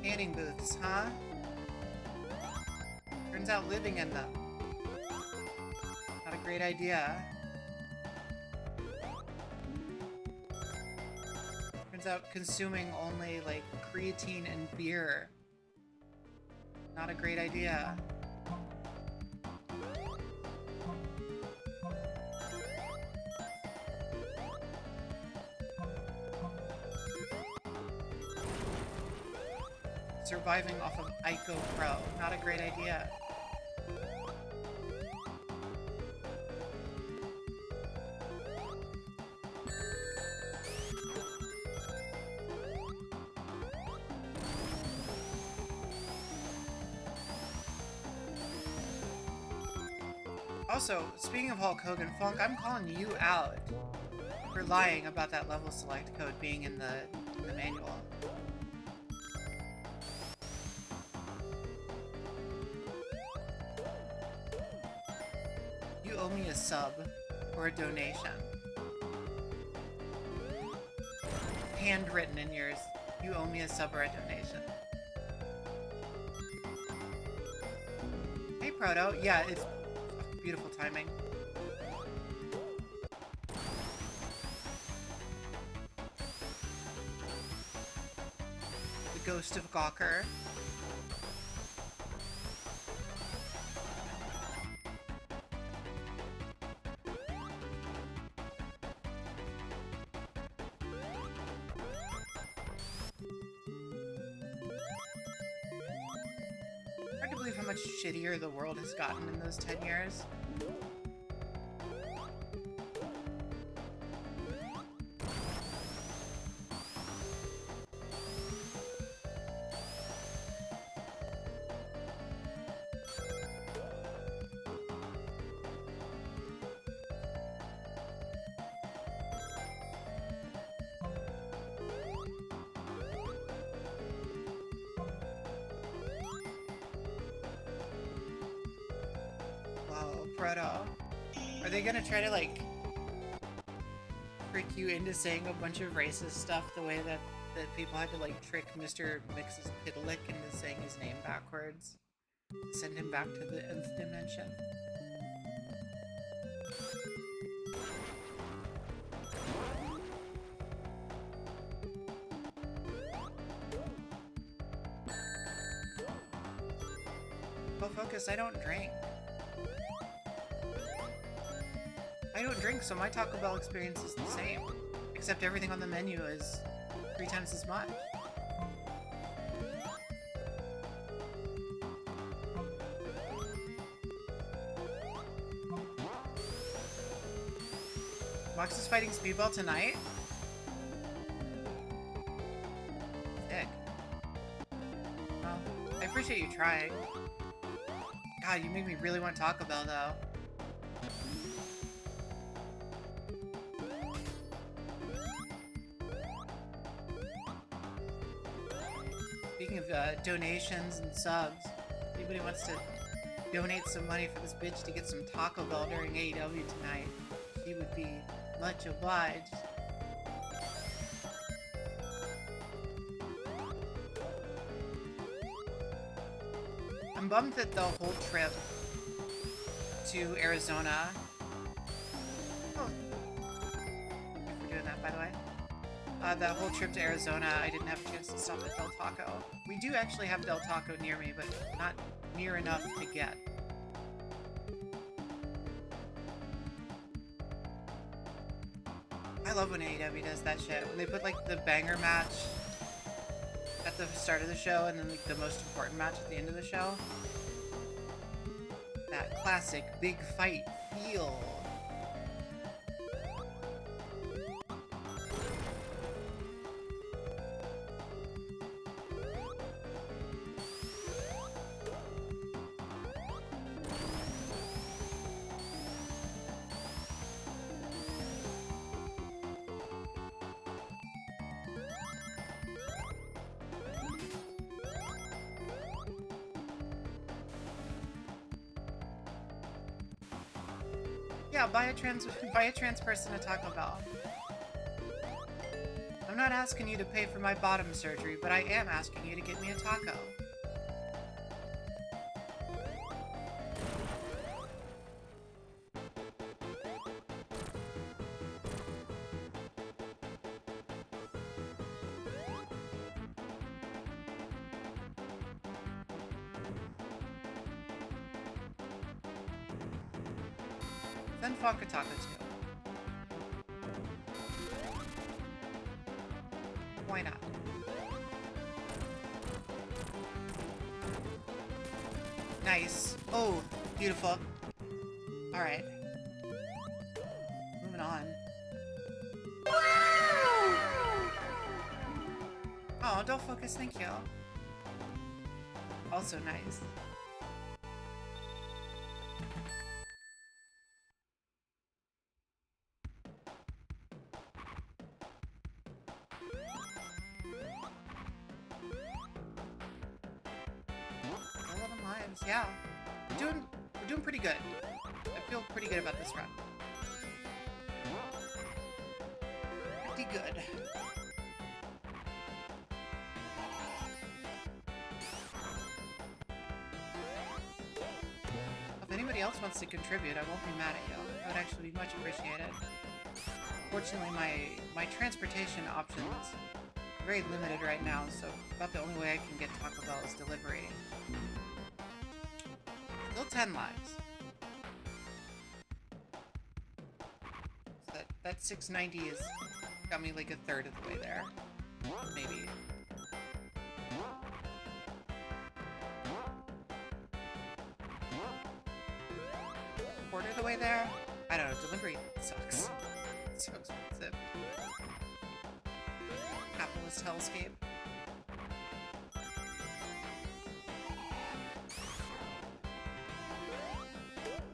Tanning booths, huh? Turns out living in them. Not a great idea. Out consuming only like creatine and beer. Not a great idea. Surviving off of Ico Pro. Not a great idea. Also, speaking of Hulk Hogan, Funk, I'm calling you out for lying about that level select code being in the manual. You owe me a sub or a donation. Handwritten in yours. You owe me a sub or a donation. Hey, Proto. Yeah, it's beautiful timing. The ghost of Gawker. believe how much shittier the world has gotten in those 10 years. Are they gonna try to, like, trick you into saying a bunch of racist stuff the way that people had to, like, trick Mr. Mix's Pidlick into saying his name backwards? Send him back to the nth dimension. Well, focus, I don't drink. I don't drink, so my Taco Bell experience is the same. Except everything on the menu is 3 times as much. Mox is fighting Speedball tonight? Sick. Well, I appreciate you trying. God, you make me really want Taco Bell, though. Speaking of donations and subs, if anybody wants to donate some money for this bitch to get some Taco Bell during AEW tonight, she would be much obliged. I'm bummed that the whole trip to Arizona... Oh, thank you for doing that, by the way. That whole trip to Arizona, I didn't have a chance to stop at Del Taco. We do actually have Del Taco near me, but not near enough to get. I love when AEW does that shit. When they put, like, the banger match at the start of the show and then, like, the most important match at the end of the show. That classic big fight feel. Yeah, buy a trans person a Taco Bell. I'm not asking you to pay for my bottom surgery, but I am asking you to get me a taco. Then Fonka Taco too. Why not? Nice. Oh, beautiful. Alright. Moving on. Oh, don't focus, thank you. Also nice. Yeah, we're doing pretty good. I feel pretty good about this run. Pretty good. If anybody else wants to contribute, I won't be mad at you. That would actually be much appreciated. Fortunately, my transportation options are very limited right now, so about the only way I can get Taco Bell is delivery. Still 10 lives. So that 690 is got me like a third of the way there. Maybe. quarter of the way there. I don't know, delivery sucks. It's so expensive. Capitalist hellscape.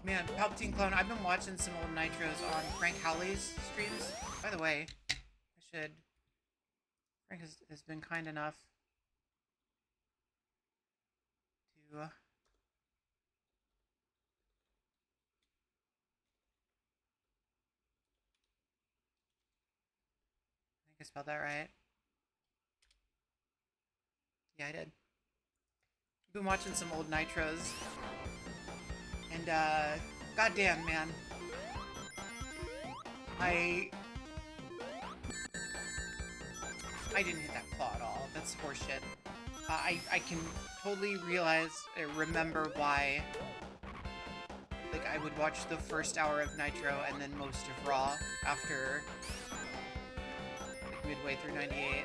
Man, Palpatine clone, I've been watching some old Nitros on Frank Howley's streams. By the way, Frank has been kind enough to I think I spelled that right. Yeah, I did. I've been watching some old Nitros. And, goddamn, man. I didn't hit that claw at all. That's horseshit. I can totally remember why, like, I would watch the first hour of Nitro and then most of Raw after, like, midway through 98.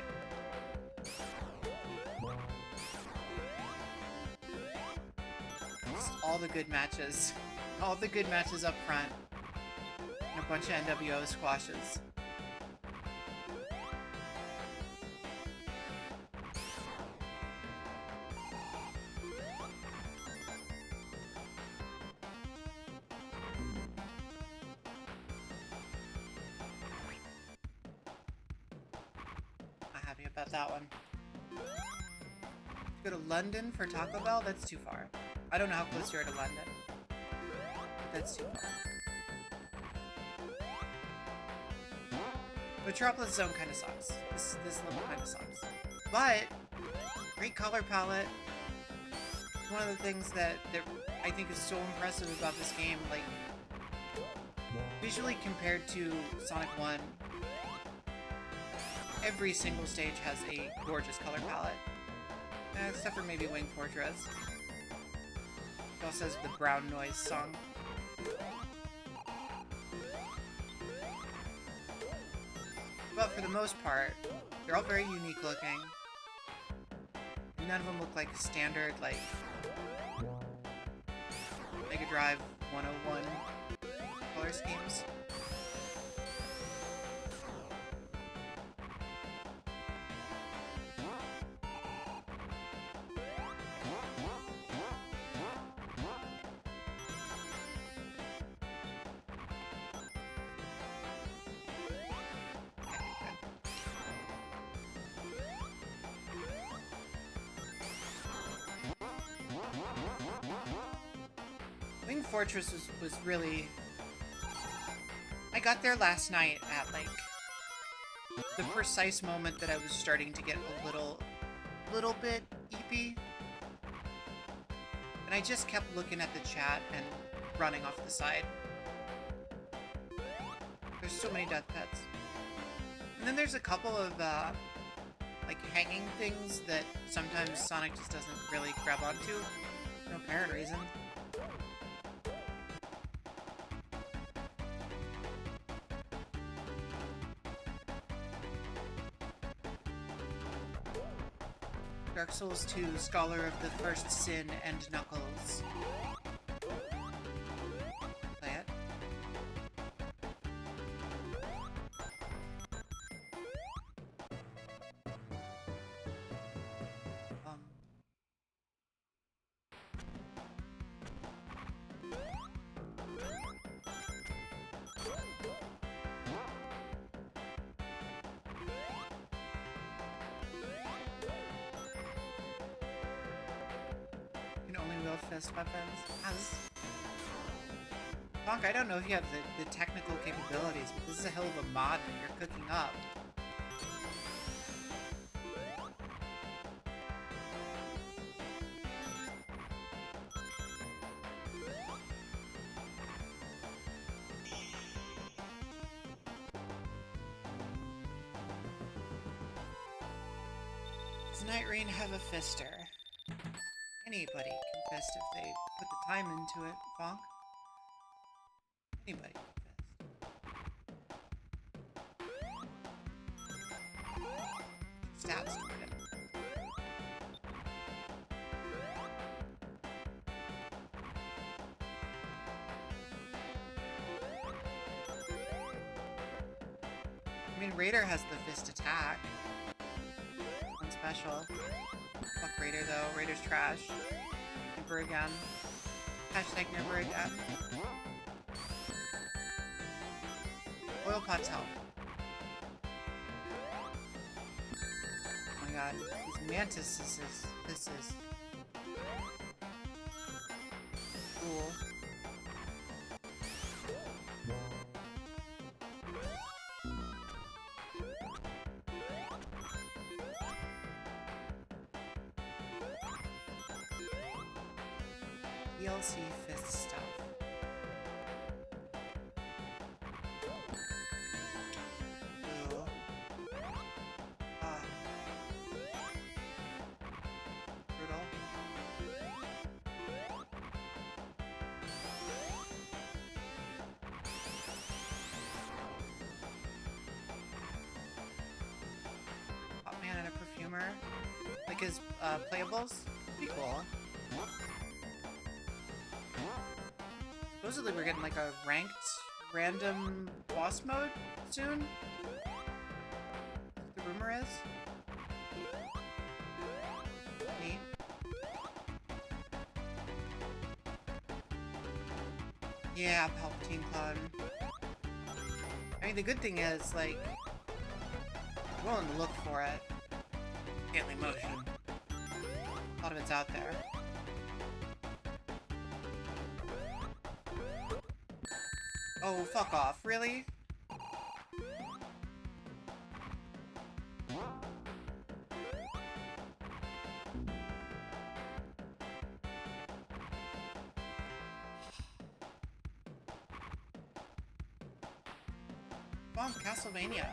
Just all the good matches. All the good matches up front. And a bunch of NWO squashes. Not happy about that one. Go to London for Taco Bell? That's too far. I don't know how close you are to London. But that's too far. Metropolis Zone kind of sucks. This level kind of sucks. But, great color palette. One of the things that I think is so impressive about this game, like, visually compared to Sonic 1, every single stage has a gorgeous color palette. Except for maybe Wing Fortress. It also has the Brown Noise song. But for the most part, they're all very unique looking. None of them look like standard, like, Mega Drive 101 color schemes. Wing Fortress was really... I got there last night at, like, the precise moment that I was starting to get a little bit eepy. And I just kept looking at the chat and running off the side. There's so many death pets. And then there's a couple of, like, hanging things that sometimes Sonic just doesn't really grab onto. For no apparent reason. Dark Souls 2, Scholar of the First Sin and Knuckles. Play it. Fist weapons. Bonk, I don't know if you have the technical capabilities, but this is a hell of a mod that you're cooking up. Does Night Rain have a fister? Anybody can fist if they put the time into it, Fonk. Anybody can fist. Stats toward it. I mean, Raider has the fist attack. One special. Fuck Raider though. Raider's trash. Never again. Hashtag never again. Oil pots help. Oh my god. These mantises. This is cool. DLC fist stuff. Ooh. Ah. Brutal. Hot man and a perfumer. Like his playables? Pretty cool. Supposedly we're getting like a ranked random boss mode soon. The rumor is. Neat. Yeah, Palpatine clone. I mean, the good thing is, like, I'm willing to look for it. Daily motion. A lot of it's out there. Oh, fuck off. Really? Bomb Castlevania.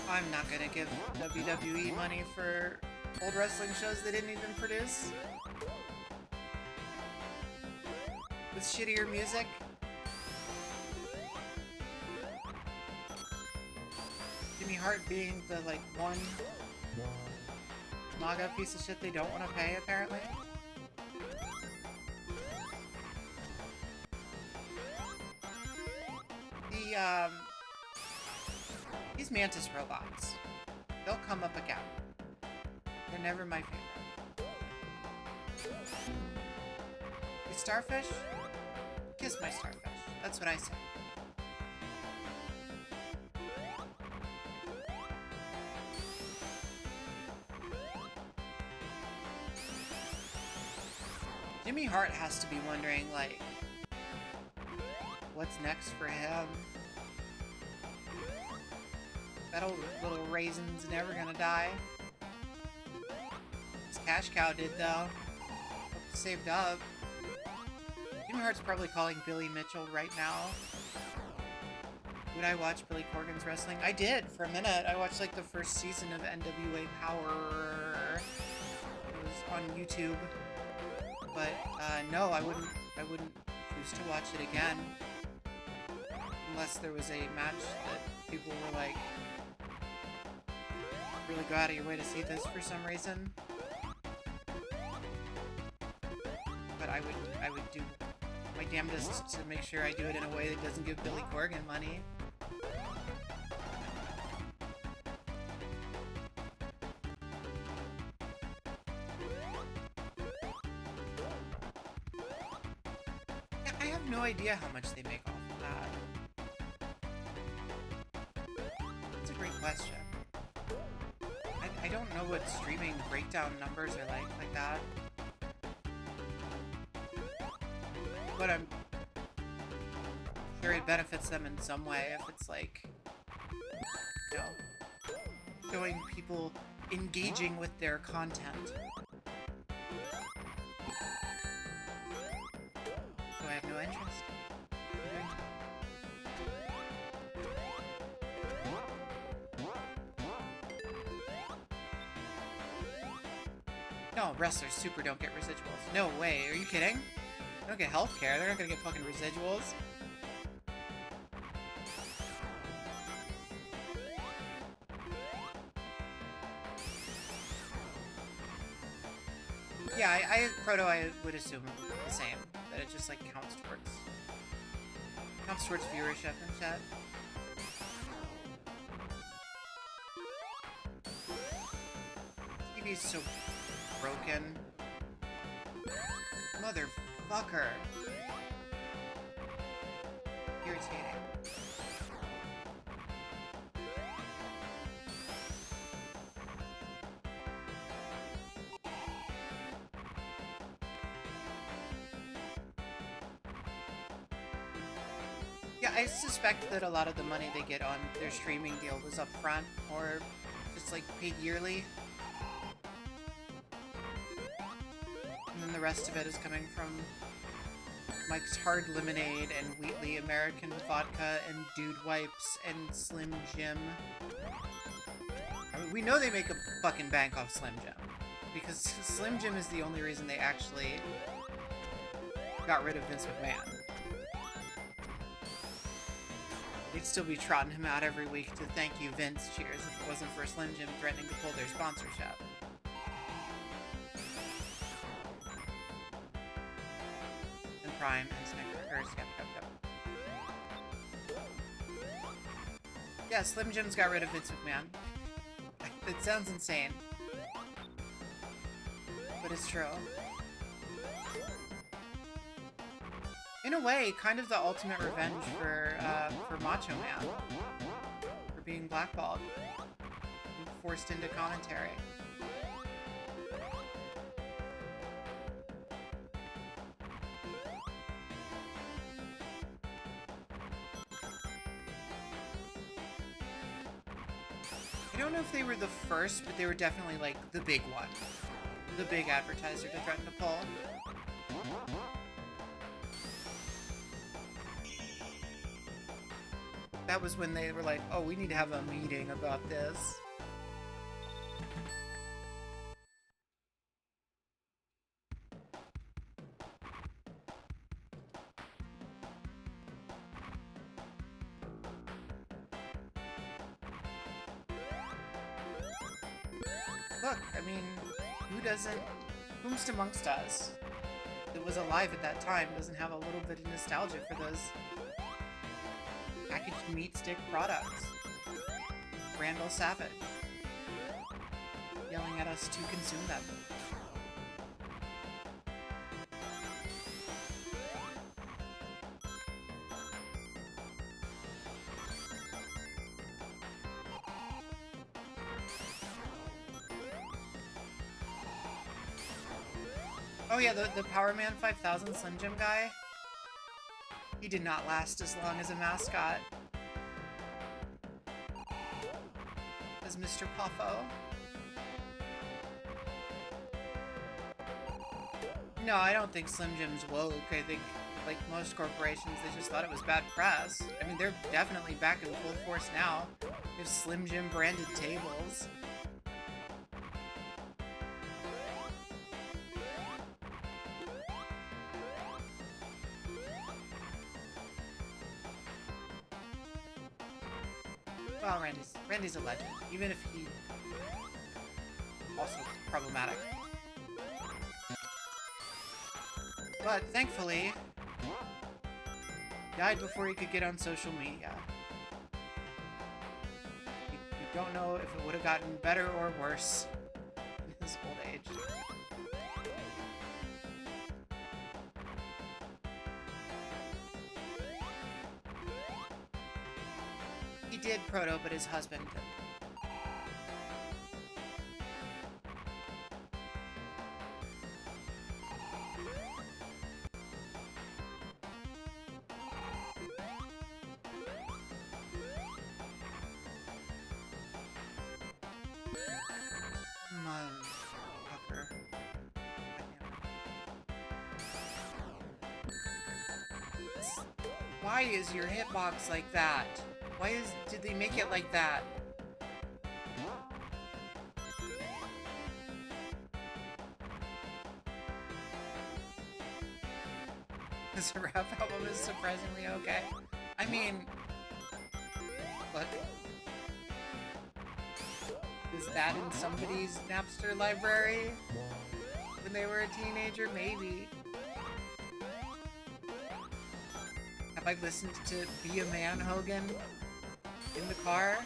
I'm not gonna give WWE money for old wrestling shows they didn't even produce. With shittier music. Jimmy Hart being the, like, one MAGA piece of shit they don't want to pay, apparently. These Mantis robots, they'll come up again. They're never my favorite. The starfish? Kiss my starfish. That's what I say. Jimmy Hart has to be wondering, like, what's next for him? That old little raisin's never gonna die. His cash cow did, though. Hope he saved up. Jimmy Hart's probably calling Billy Mitchell right now. Would I watch Billy Corgan's wrestling? I did, for a minute. I watched, like, the first season of NWA Power. It was on YouTube. But, no, I wouldn't choose to watch it again. Unless there was a match that people were like, really go out of your way to see this for some reason. But I would do my damnedest to make sure I do it in a way that doesn't give Billy Corgan money. Yeah, I have no idea how much they make off of that. That's a great question. I don't know what streaming breakdown numbers are like that. But I'm sure it benefits them in some way if it's like, you know, showing people engaging with their content. So I have no interest. No, wrestlers super don't get residuals. No way, are you kidding? They don't get healthcare, they're not gonna get fucking residuals. Yeah, I would assume the same. That it just like counts towards viewership and shit. TV's so broken. Motherfucker. Irritating. Yeah, I suspect that a lot of the money they get on their streaming deal was up front or just like paid yearly. And then the rest of it is coming from Mike's Hard Lemonade and Wheatley American Vodka and Dude Wipes and Slim Jim. I mean, we know they make a fucking bank off Slim Jim. Because Slim Jim is the only reason they actually got rid of Vince McMahon. They'd still be trotting him out every week to thank you, Vince, cheers, if it wasn't for Slim Jim threatening to pull their sponsorship. And Prime and Snickers, yep. Yeah, Slim Jim's got rid of Vince McMahon. It sounds insane. But it's true. In a way, kind of the ultimate revenge for Macho Man. For being blackballed. And forced into commentary. I don't know if they were the first, but they were definitely, like, the big one. The big advertiser to threaten to pull. That was when they were like, oh, we need to have a meeting about this. Look, I mean, whomst amongst us that was alive at that time doesn't have a little bit of nostalgia for those packaged meat stick products. Randall Savage yelling at us to consume them. Oh yeah, the Power Man 5000 Slim Jim guy. He did not last as long as a mascot as Mr. Poffo. No, I don't think Slim Jim's woke. I think, like most corporations, they just thought it was bad press. I mean, they're definitely back in full force now. They have Slim Jim branded tables. Well, Randy's a legend, even if he also problematic. But thankfully, died before he could get on social media. You don't know if it would have gotten better or worse in his old age. He did proto, but his husband didn't. Motherfucker. Why is your hitbox like that? Did they make it like that? This rap album is surprisingly okay. I mean, look. Is that in somebody's Napster library? When they were a teenager, maybe. Have I listened to Be a Man, Hogan in the car?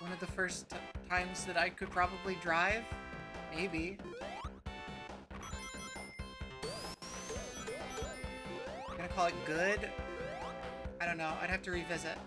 One of the first times that I could probably drive? Maybe. I'm gonna call it good? I don't know. I'd have to revisit.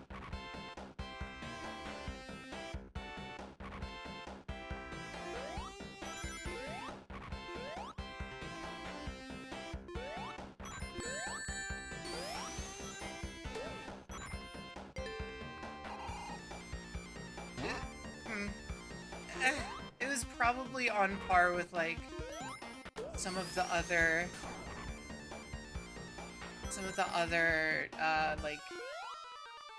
It was probably on par with, like, some of the other, like,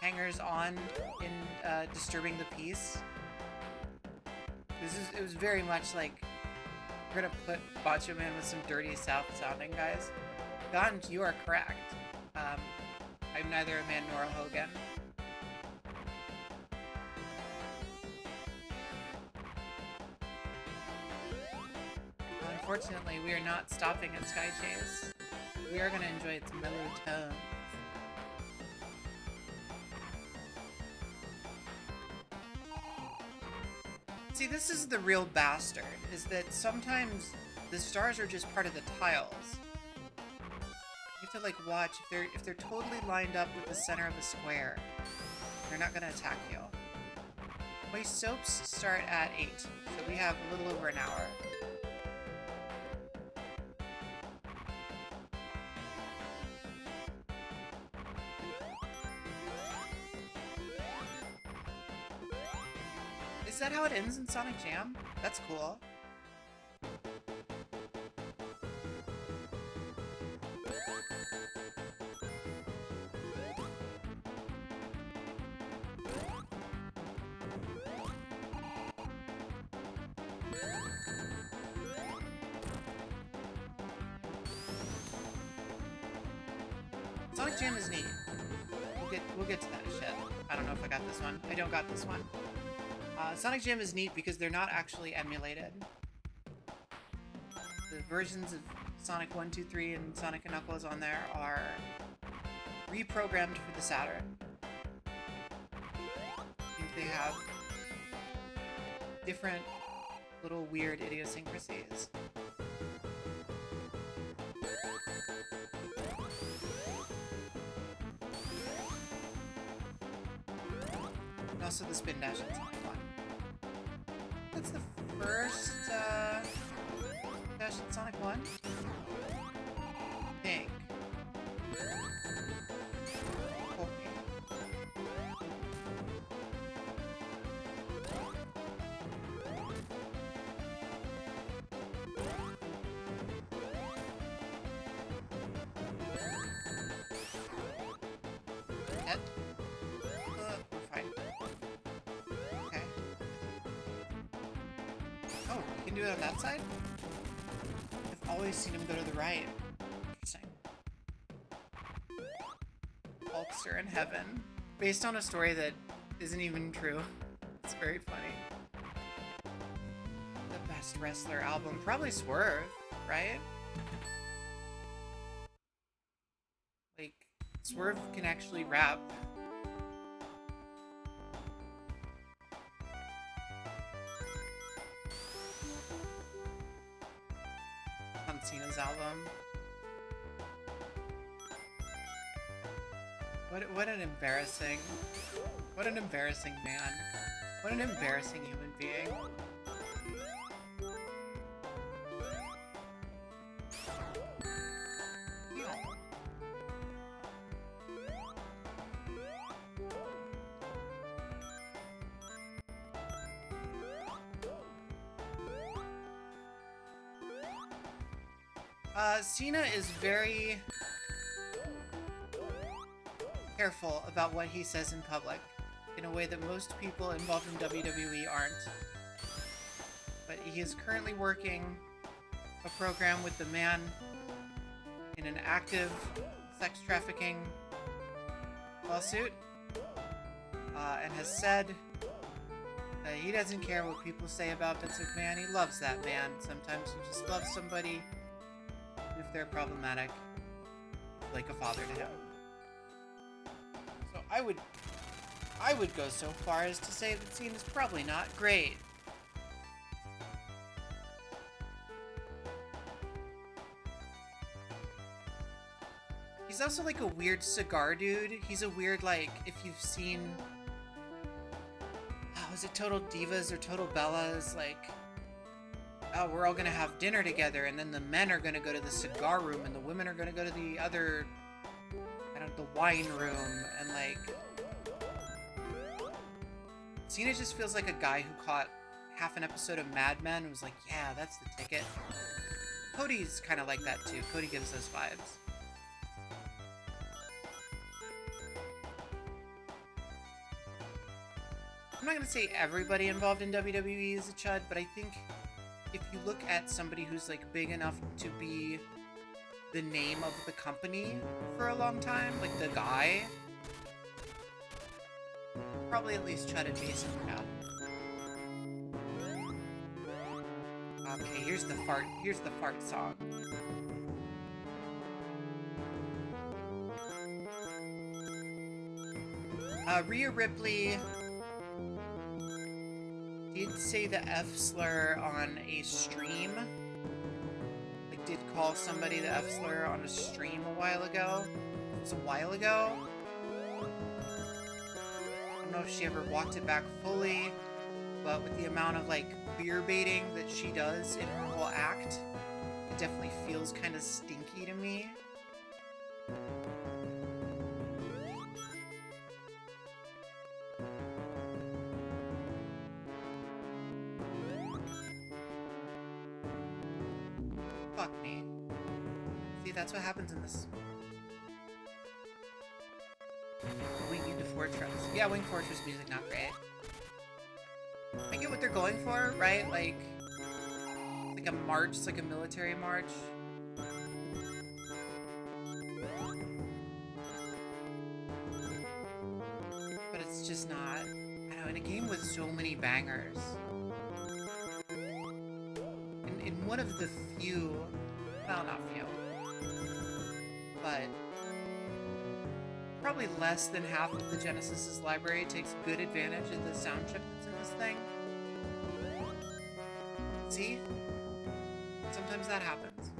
hangers-on in Disturbing the Peace. It was very much like, we're gonna put Macho Man with some dirty South sounding guys. Gandhi, you are correct. I'm neither a man nor a Hogan. Unfortunately, we are not stopping at Sky Chase. We are going to enjoy its mellow tones. See, this is the real bastard, is that sometimes the stars are just part of the tiles. You have to, like, watch. If they're totally lined up with the center of a square, they're not going to attack you. My soaps start at 8, so we have a little over an hour. Is that how it ends in Sonic Jam? That's cool. Sonic Jam is neat. We'll get to that shit. I don't know if I got this one. I don't got this one. Sonic Jam is neat because they're not actually emulated. The versions of Sonic 1, 2, 3 and Sonic and Knuckles on there are reprogrammed for the Saturn. And they have different little weird idiosyncrasies. And also the spin dash in Sonic 1. That's the first dash in Sonic 1? I think. Quote me. Dead? We're fine. Okay. Oh, you can do it on that side? I've always seen him go to the right. Interesting. Hulks are in heaven. Based on a story that isn't even true. It's very funny. The best wrestler album. Probably Swerve, right? Like, Swerve can actually rap. On Cena's album. What an embarrassing man. What an embarrassing human being. Cena is very careful about what he says in public, in a way that most people involved in WWE aren't. But he is currently working a program with the man in an active sex trafficking lawsuit, and has said He doesn't care what people say about Vince McMahon. He loves that man. Sometimes you just love somebody if they're problematic, like a father to him. So I would go so far as to say that scene is probably not great. He's also like a weird cigar dude. He's a weird, like, if you've seen... Oh, is it Total Divas or Total Bellas? Like, oh, we're all gonna have dinner together, and then the men are gonna go to the cigar room, and the women are gonna go to the other... I don't know, the wine room, and like... Cena just feels like a guy who caught half an episode of Mad Men and was like, yeah, that's the ticket. Cody's kind of like that too. Cody gives those vibes. I'm not going to say everybody involved in WWE is a chud, but I think if you look at somebody who's like big enough to be the name of the company for a long time, like the guy, probably at least chudded Mason Proud. Okay, here's the fart song. Rhea Ripley did say the F slur on a stream. Like, did call somebody the F slur on a stream a while ago. It was a while ago. I don't know if she ever walked it back fully, but with the amount of, like, queer baiting that she does in her whole act, it definitely feels kind of stinky to me. Fuck me. See, that's what happens in this. Wing into Fortress. Yeah, Wing Fortress music, not great. I get what they're going for, right? Like a march, it's like a military march. But it's just not, I don't know, in a game with so many bangers. In one of the few, well, not few, but probably less than half of the Genesis's library takes good advantage of the sound chip that's in this thing. See? Sometimes that happens.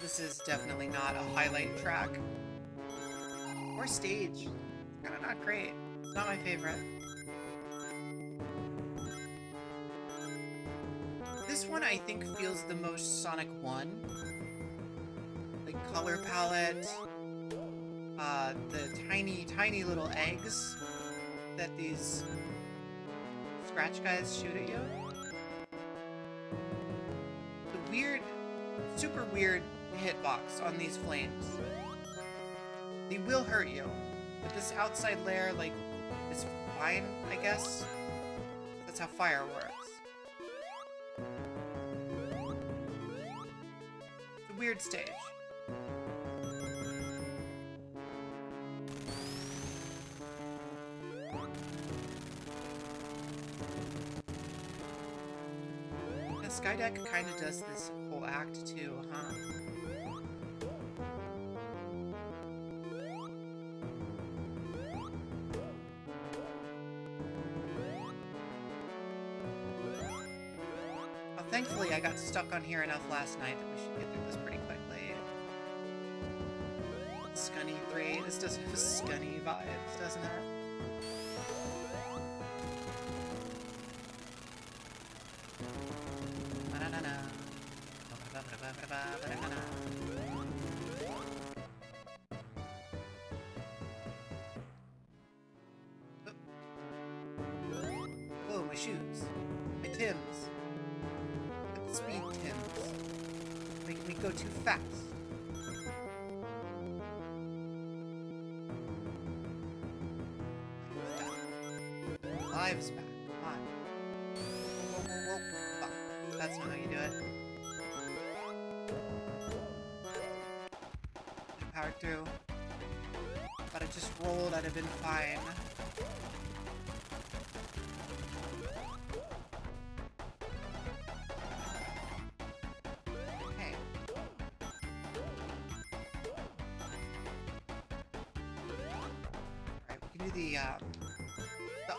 This is definitely not a highlight track. Or stage. It's kind of not great. It's not my favorite. This one I think feels the most Sonic 1. Like color palette, the tiny little eggs that these scratch guys shoot at you. The weird, super weird hitbox on these flames. They will hurt you, but this outside layer, like, is fine, I guess. That's how fire works. It's a weird stage. The Skydeck kind of does this whole act too, huh? Thankfully, I got stuck on here enough last night that we should get through this pretty quickly. Scunny 3. This does have Scunny vibes, doesn't it? Whoa, my shoes. My Timbs. Speed Timbs. Making me go too fast. Lives back. Come on. Whoa. Fuck. That's not how you do it. Powered through. If I'd have just rolled, I'd have been fine. Okay. Alright, we can do the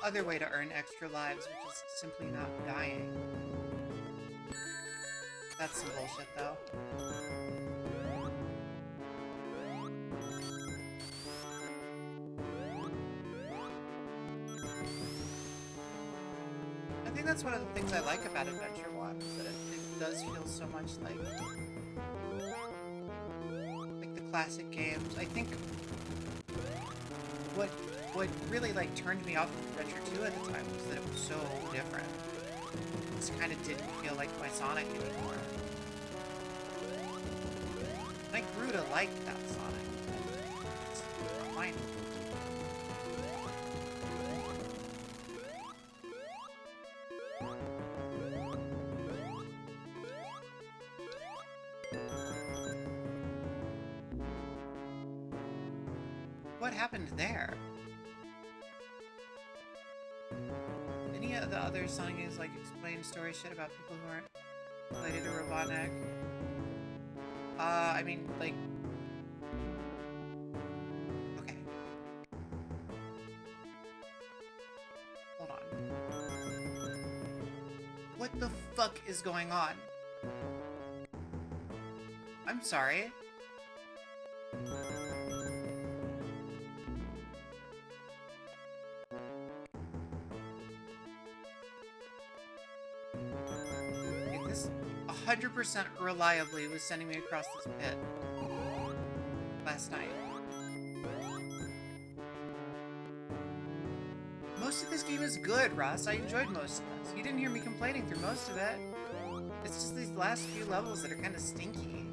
other way to earn extra lives, which is simply not dying. That's some bullshit, though. I think that's one of the things I like about Adventure 1, is that it does feel so much like the classic games. I think what really like turned me off of Adventure 2 at the time was that it was so different. It just kind of didn't feel like my Sonic anymore. And I grew to like that Sonic. It's not mine. What happened there? Any of the other Sonic games like explain story shit about people who aren't related to Robotnik? I mean, like... Okay. Hold on. What the fuck is going on? I'm sorry. Okay, this 100% reliably was sending me across this pit last night. Most of this game is good, Russ. I enjoyed most of this. You didn't hear me complaining through most of it. It's just these last few levels that are kind of stinky.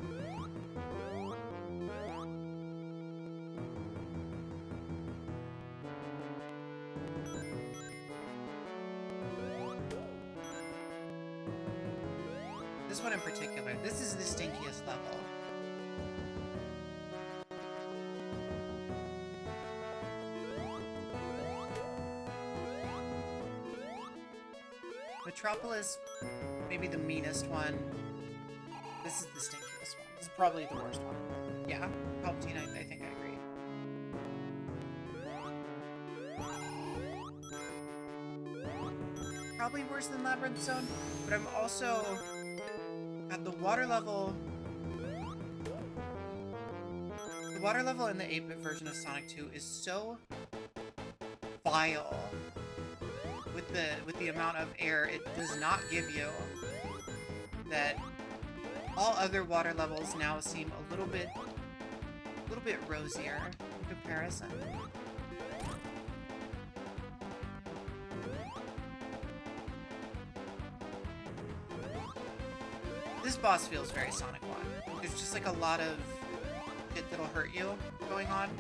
This one in particular, this is the stinkiest level. Metropolis, maybe the meanest one. This is the stinkiest one. This is probably the worst one. Yeah, Palpatine, I think I agree. Probably worse than Labyrinth Zone, but I'm also at the water level. The water level in the 8-bit version of Sonic 2 is so vile with the amount of air it does not give you that all other water levels now seem a little bit rosier in comparison. This boss feels very Sonic 1. There's just like a lot of shit that'll hurt you going on.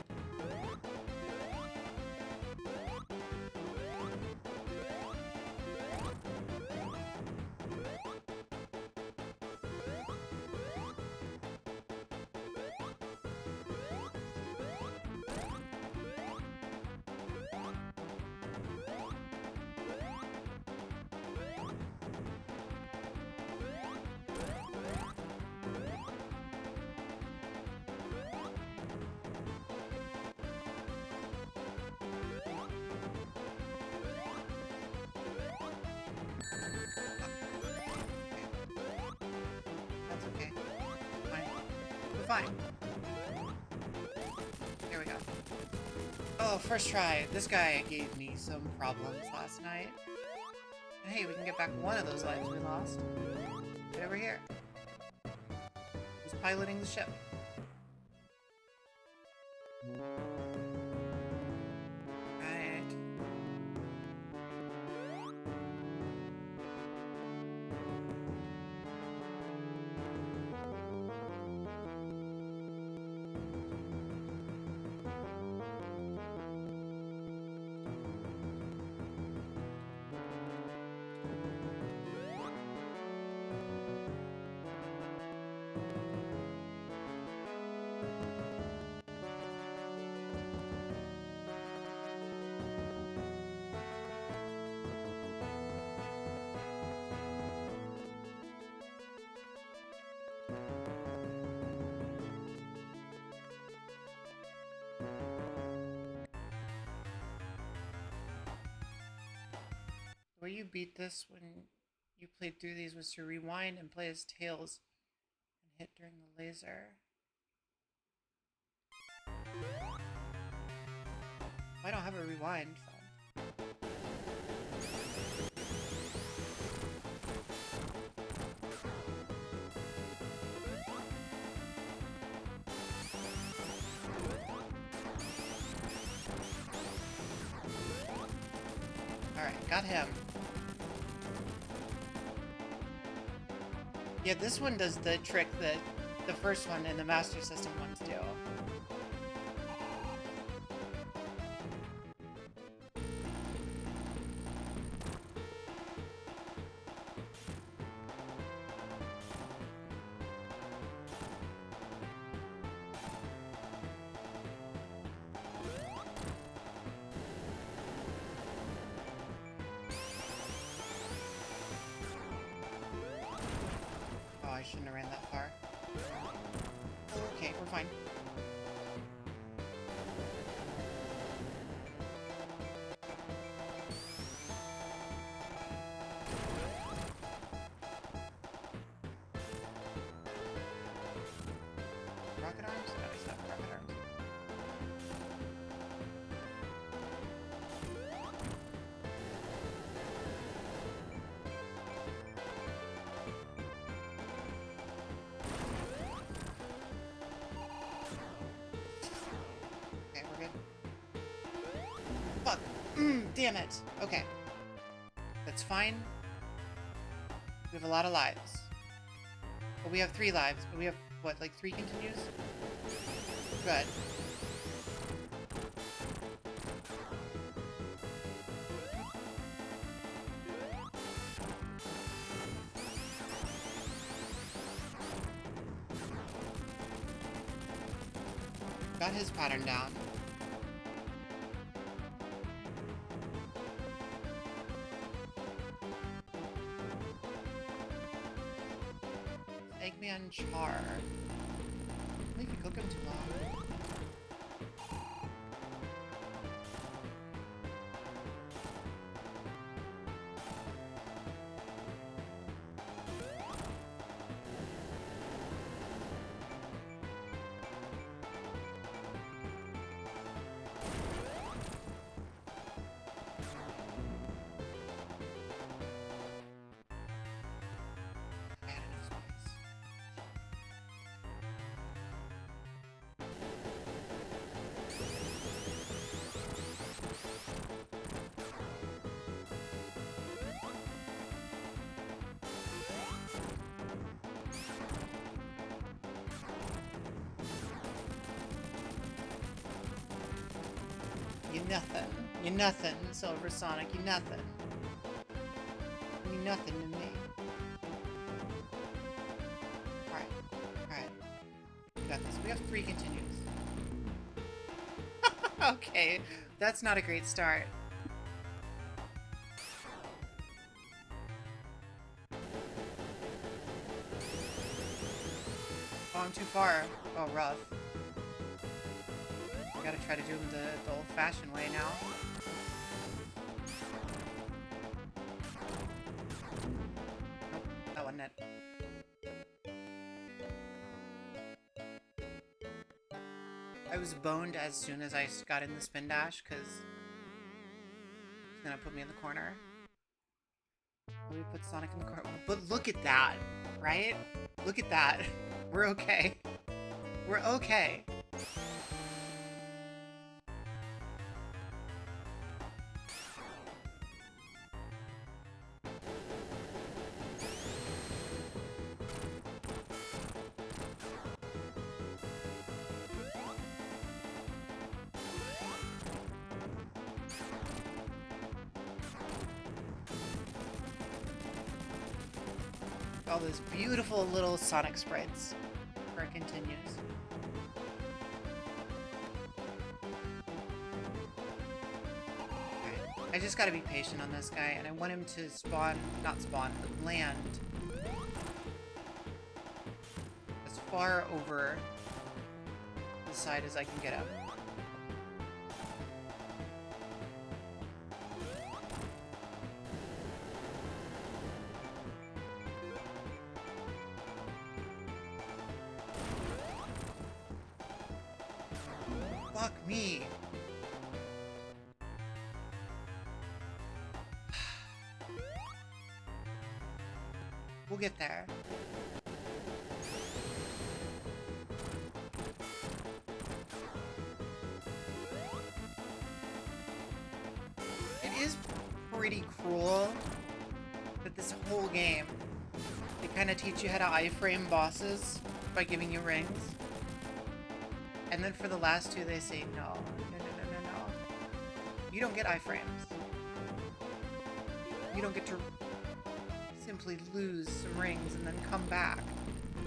Fine. There we go. Oh, first try. This guy gave me some problems last night. Hey, we can get back one of those lives we lost. Right over here. Who's piloting the ship? Right. way you beat this when you played through these was to rewind and play as Tails and hit during the laser. I don't have a rewind fun. Alright, got him. Yeah, this one does the trick that the first one and the Master System ones do. I shouldn't have ran that far. Okay, we're fine. Rocket arms? No, he's not rocket arms. Okay, we're good. Fuck! Damn it! Okay. That's fine. We have a lot of lives. But we have 3 lives, but we have, what, like 3 continues? Good. Got his pattern down. Eggman Char. I think you cook him too long. You nothing. You nothing, Silver Sonic. You nothing. You nothing to me. Alright. Alright. We got this. We have 3 continues. Okay. That's not a great start. Oh, I'm too far. Oh, rough. I gotta try to do them the old-fashioned way now. Nope, that wasn't it. I was boned as soon as I got in the spin dash, because it's gonna put me in the corner. Let me put Sonic in the corner. But look at that, right? Look at that. We're okay. We're okay. All those beautiful little Sonic sprites where it continues. Okay. I just gotta be patient on this guy, and I want him to spawn, not spawn, but land as far over the side as I can get him. Fuck me. We'll get there. It is pretty cruel that this whole game, they kind of teach you how to iframe bosses by giving you rings. And then for the last two, they say, no, no, no, no, no, no. You don't get iframes. You don't get to simply lose some rings and then come back.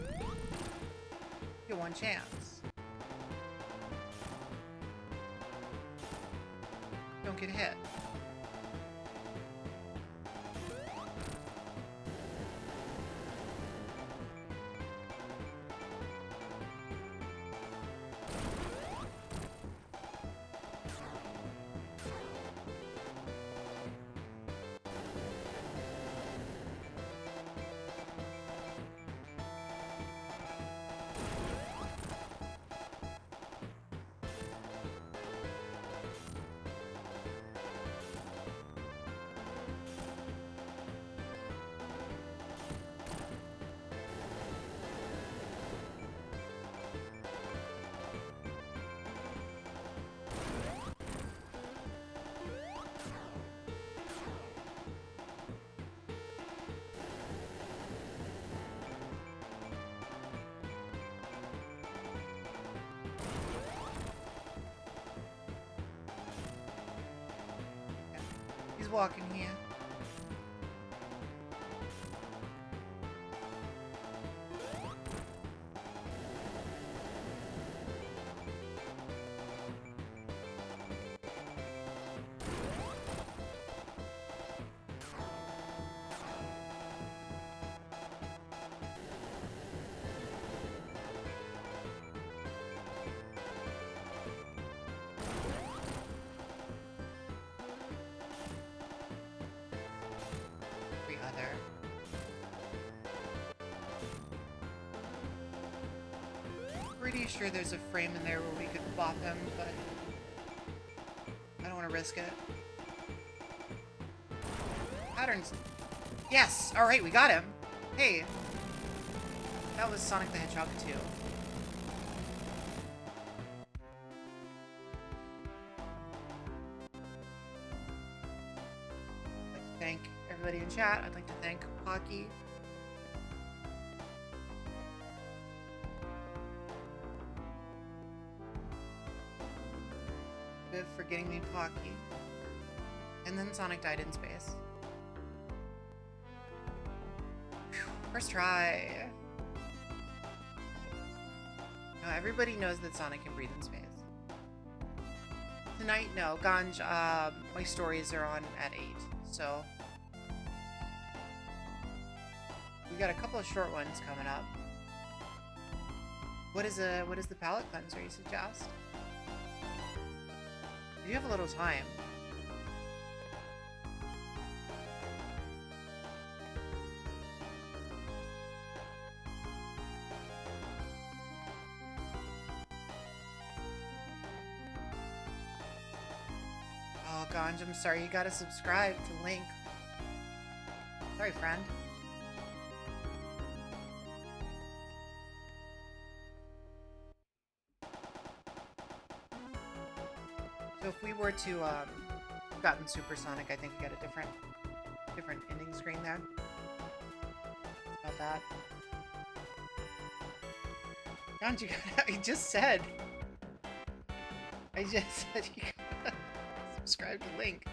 You get one chance. Don't get hit. He's walking here. Pretty sure there's a frame in there where we could bop him, but I don't want to risk it. Patterns. Yes! Alright, we got him. Hey. That was Sonic the Hedgehog 2. I'd like to thank everybody in chat. I'd like to thank Pocky. For getting me Pocky. And then Sonic died in space. Whew, first try. Now everybody knows that Sonic can breathe in space. Tonight, no. Ganj, my stories are on at 8, so we got a couple of short ones coming up. What is the palette cleanser you suggest? You have a little time. Oh, Ganj, I'm sorry. You gotta subscribe to Link. Sorry, friend. So if we were to gotten Supersonic, I think we got a different ending screen there. About that. Ganj, you gotta, I just said you gotta subscribe to Link.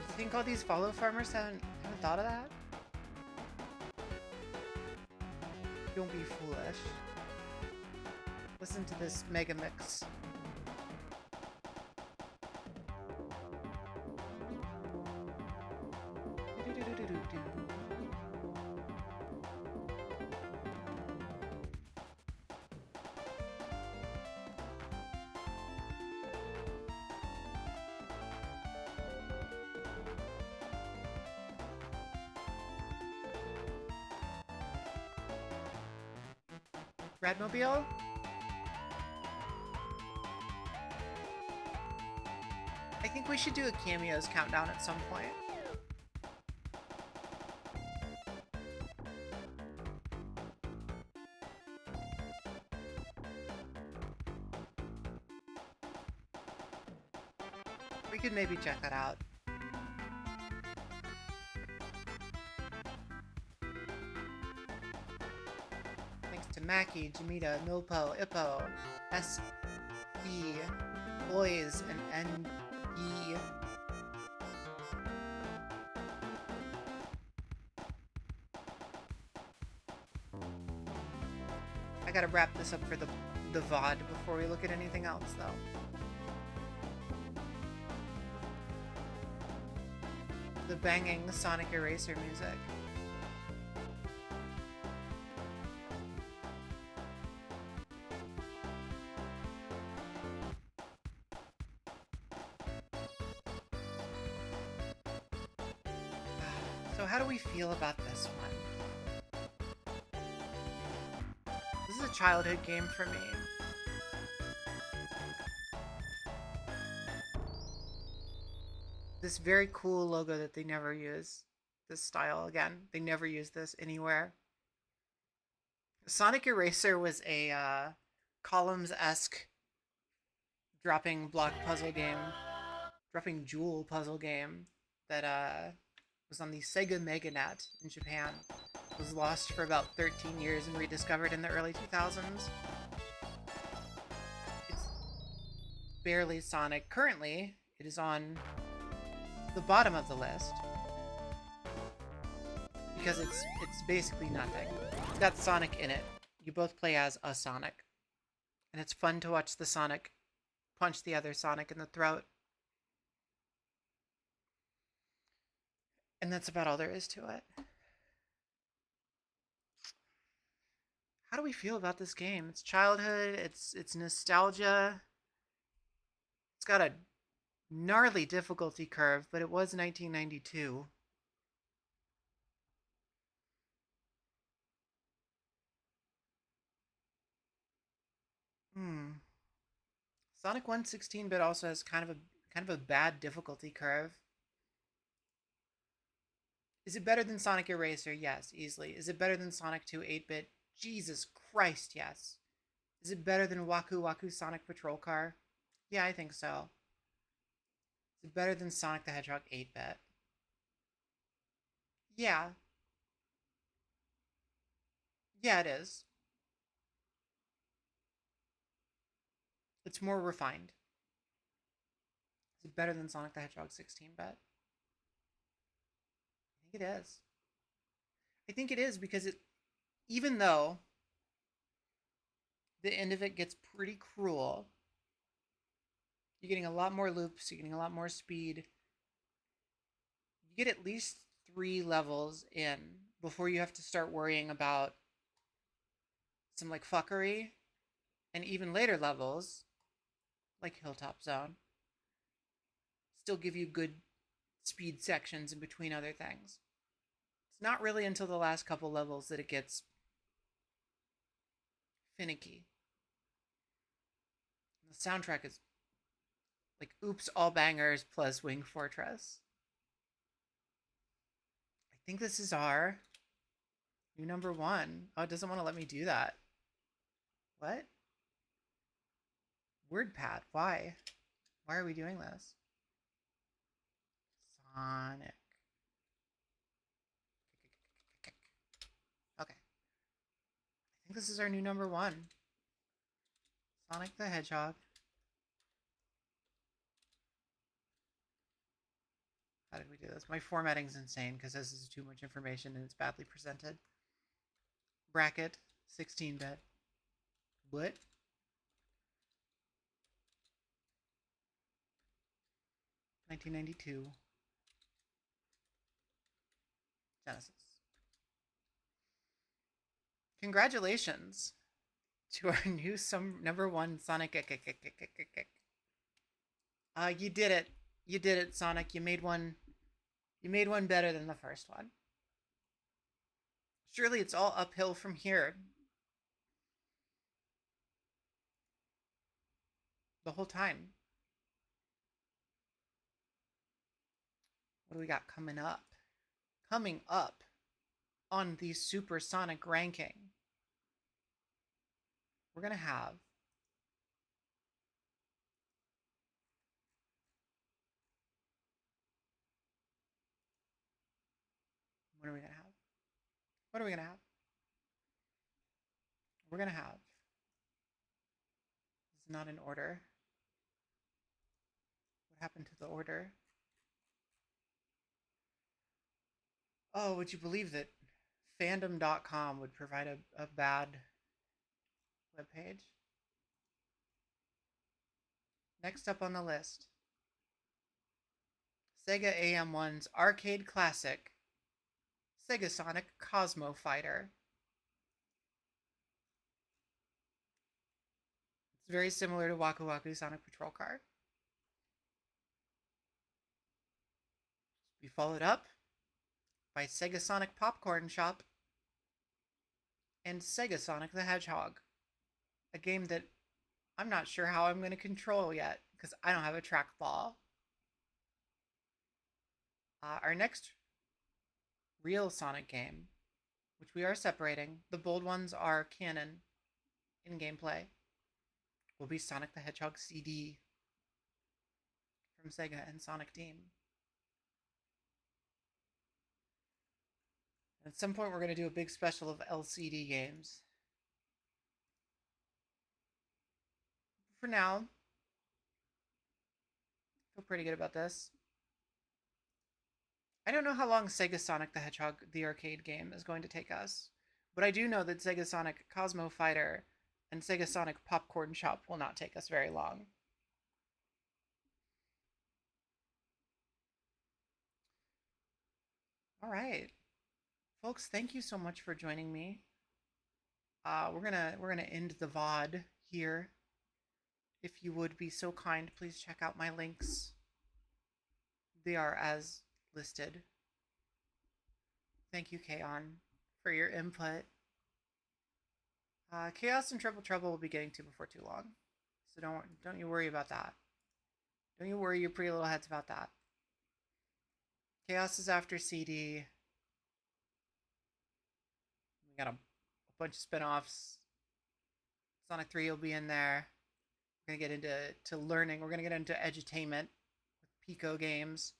You think all these follow farmers haven't thought of that? Don't be foolish. Listen to this mega mix. Redmobile? I think we should do a cameos countdown at some point. We could maybe check that out. Thanks to Mackie, Jamita, Milpo, Ippo, S.E., Boys, and N.E. I gotta wrap this up for the VOD before we look at anything else, though. The banging Sonic Eraser music. So how do we feel about this one? This is a childhood game for me. This very cool logo that they never use. This style, again, they never use this anywhere. Sonic Eraser was a columns-esque dropping block puzzle game, dropping jewel puzzle game that was on the Sega MegaNet in Japan. It was lost for about 13 years and rediscovered in the early 2000s. It's barely Sonic. Currently, it is on the bottom of the list because it's basically nothing. It's got Sonic in it. You both play as a Sonic, and it's fun to watch the Sonic punch the other Sonic in the throat. And that's about all there is to it. How do we feel about this game? It's childhood, it's nostalgia. It's got a gnarly difficulty curve, but it was 1992. Sonic 1 16-bit also has kind of a bad difficulty curve. Is it better than Sonic Eraser? Yes, easily. Is it better than Sonic 2 8-bit? Jesus Christ, yes. Is it better than Waku Waku Sonic Patrol Car? Yeah, I think so. Is it better than Sonic the Hedgehog 8-bit? Yeah. Yeah, it is. It's more refined. Is it better than Sonic the Hedgehog 16-bit? I think it is. I think it is because even though the end of it gets pretty cruel, you're getting a lot more loops, you're getting a lot more speed. You get at least 3 levels in before you have to start worrying about some like fuckery, and even later levels like Hilltop Zone still give you good speed sections in between other things. It's not really until the last couple levels that it gets finicky. The soundtrack is like Oops All Bangers plus Wing Fortress. I think this is our new number 1. Oh, it doesn't want to let me do that. What? WordPad, why? Why are we doing this? Sonic. Okay. I think this is our new number 1. Sonic the Hedgehog. How did we do this? My formatting's insane because this is too much information and it's badly presented. Bracket, 16-bit. What? $1992. Genesis. Congratulations to our new number 1 Sonic. You did it. You did it, Sonic. You made one better than the first one. Surely it's all uphill from here. the whole time. What do we got coming up? Coming up on the supersonic ranking, we're going to have what are we going to have? What are we going to have? We're going to have, this is not in order. What happened to the order? Oh, would you believe that fandom.com would provide a bad webpage? Next up on the list, Sega AM1's arcade classic, Sega Sonic Cosmo Fighter. It's very similar to Waku Waku Sonic Patrol Car. Be followed up by Sega Sonic Popcorn Shop and Sega Sonic the Hedgehog, a game that I'm not sure how I'm going to control yet because I don't have a trackball. Our next real Sonic game, which we are separating, the bold ones are canon in gameplay, will be Sonic the Hedgehog CD from Sega and Sonic Team. At some point, we're going to do a big special of LCD games. For now, I feel pretty good about this. I don't know how long Sega Sonic the Hedgehog, the arcade game, is going to take us, but I do know that Sega Sonic Cosmo Fighter and Sega Sonic Popcorn Shop will not take us very long. All right, folks, thank you so much for joining me. We're gonna end the VOD here. If you would be so kind, please check out my links. They are as listed. Thank you, Kaon, for your input. Chaos and Triple Trouble will be getting to before too long, so don't you worry about that. Don't you worry your pretty little heads about that. Chaos is after CD. We got a bunch of spin-offs. Sonic 3 will be in there. We're gonna get into learning. We're gonna get into edutainment with Pico games.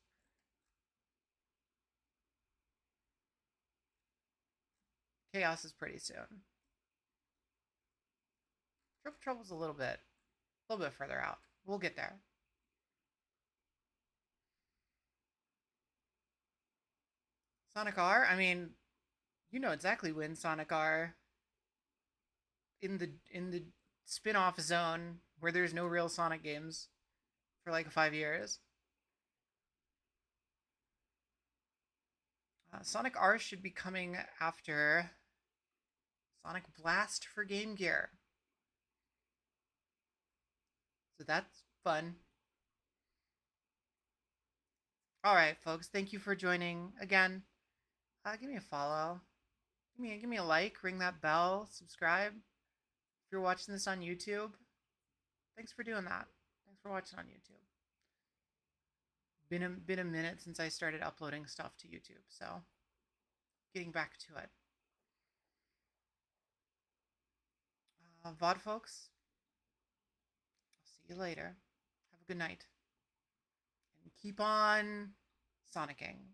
Chaos is pretty soon. Triple Trouble's a little bit further out. We'll get there. Sonic R, I mean, you know exactly when Sonic R in the spin-off zone where there's no real Sonic games for like 5 years. Sonic R should be coming after Sonic Blast for Game Gear. So that's fun. All right, folks, thank you for joining again. Give me a follow. Give me a like, ring that bell, subscribe. If you're watching this on YouTube, thanks for doing that. Thanks for watching on YouTube. Been a minute since I started uploading stuff to YouTube, so getting back to it. VOD folks, I'll see you later. Have a good night. And keep on Sonicking.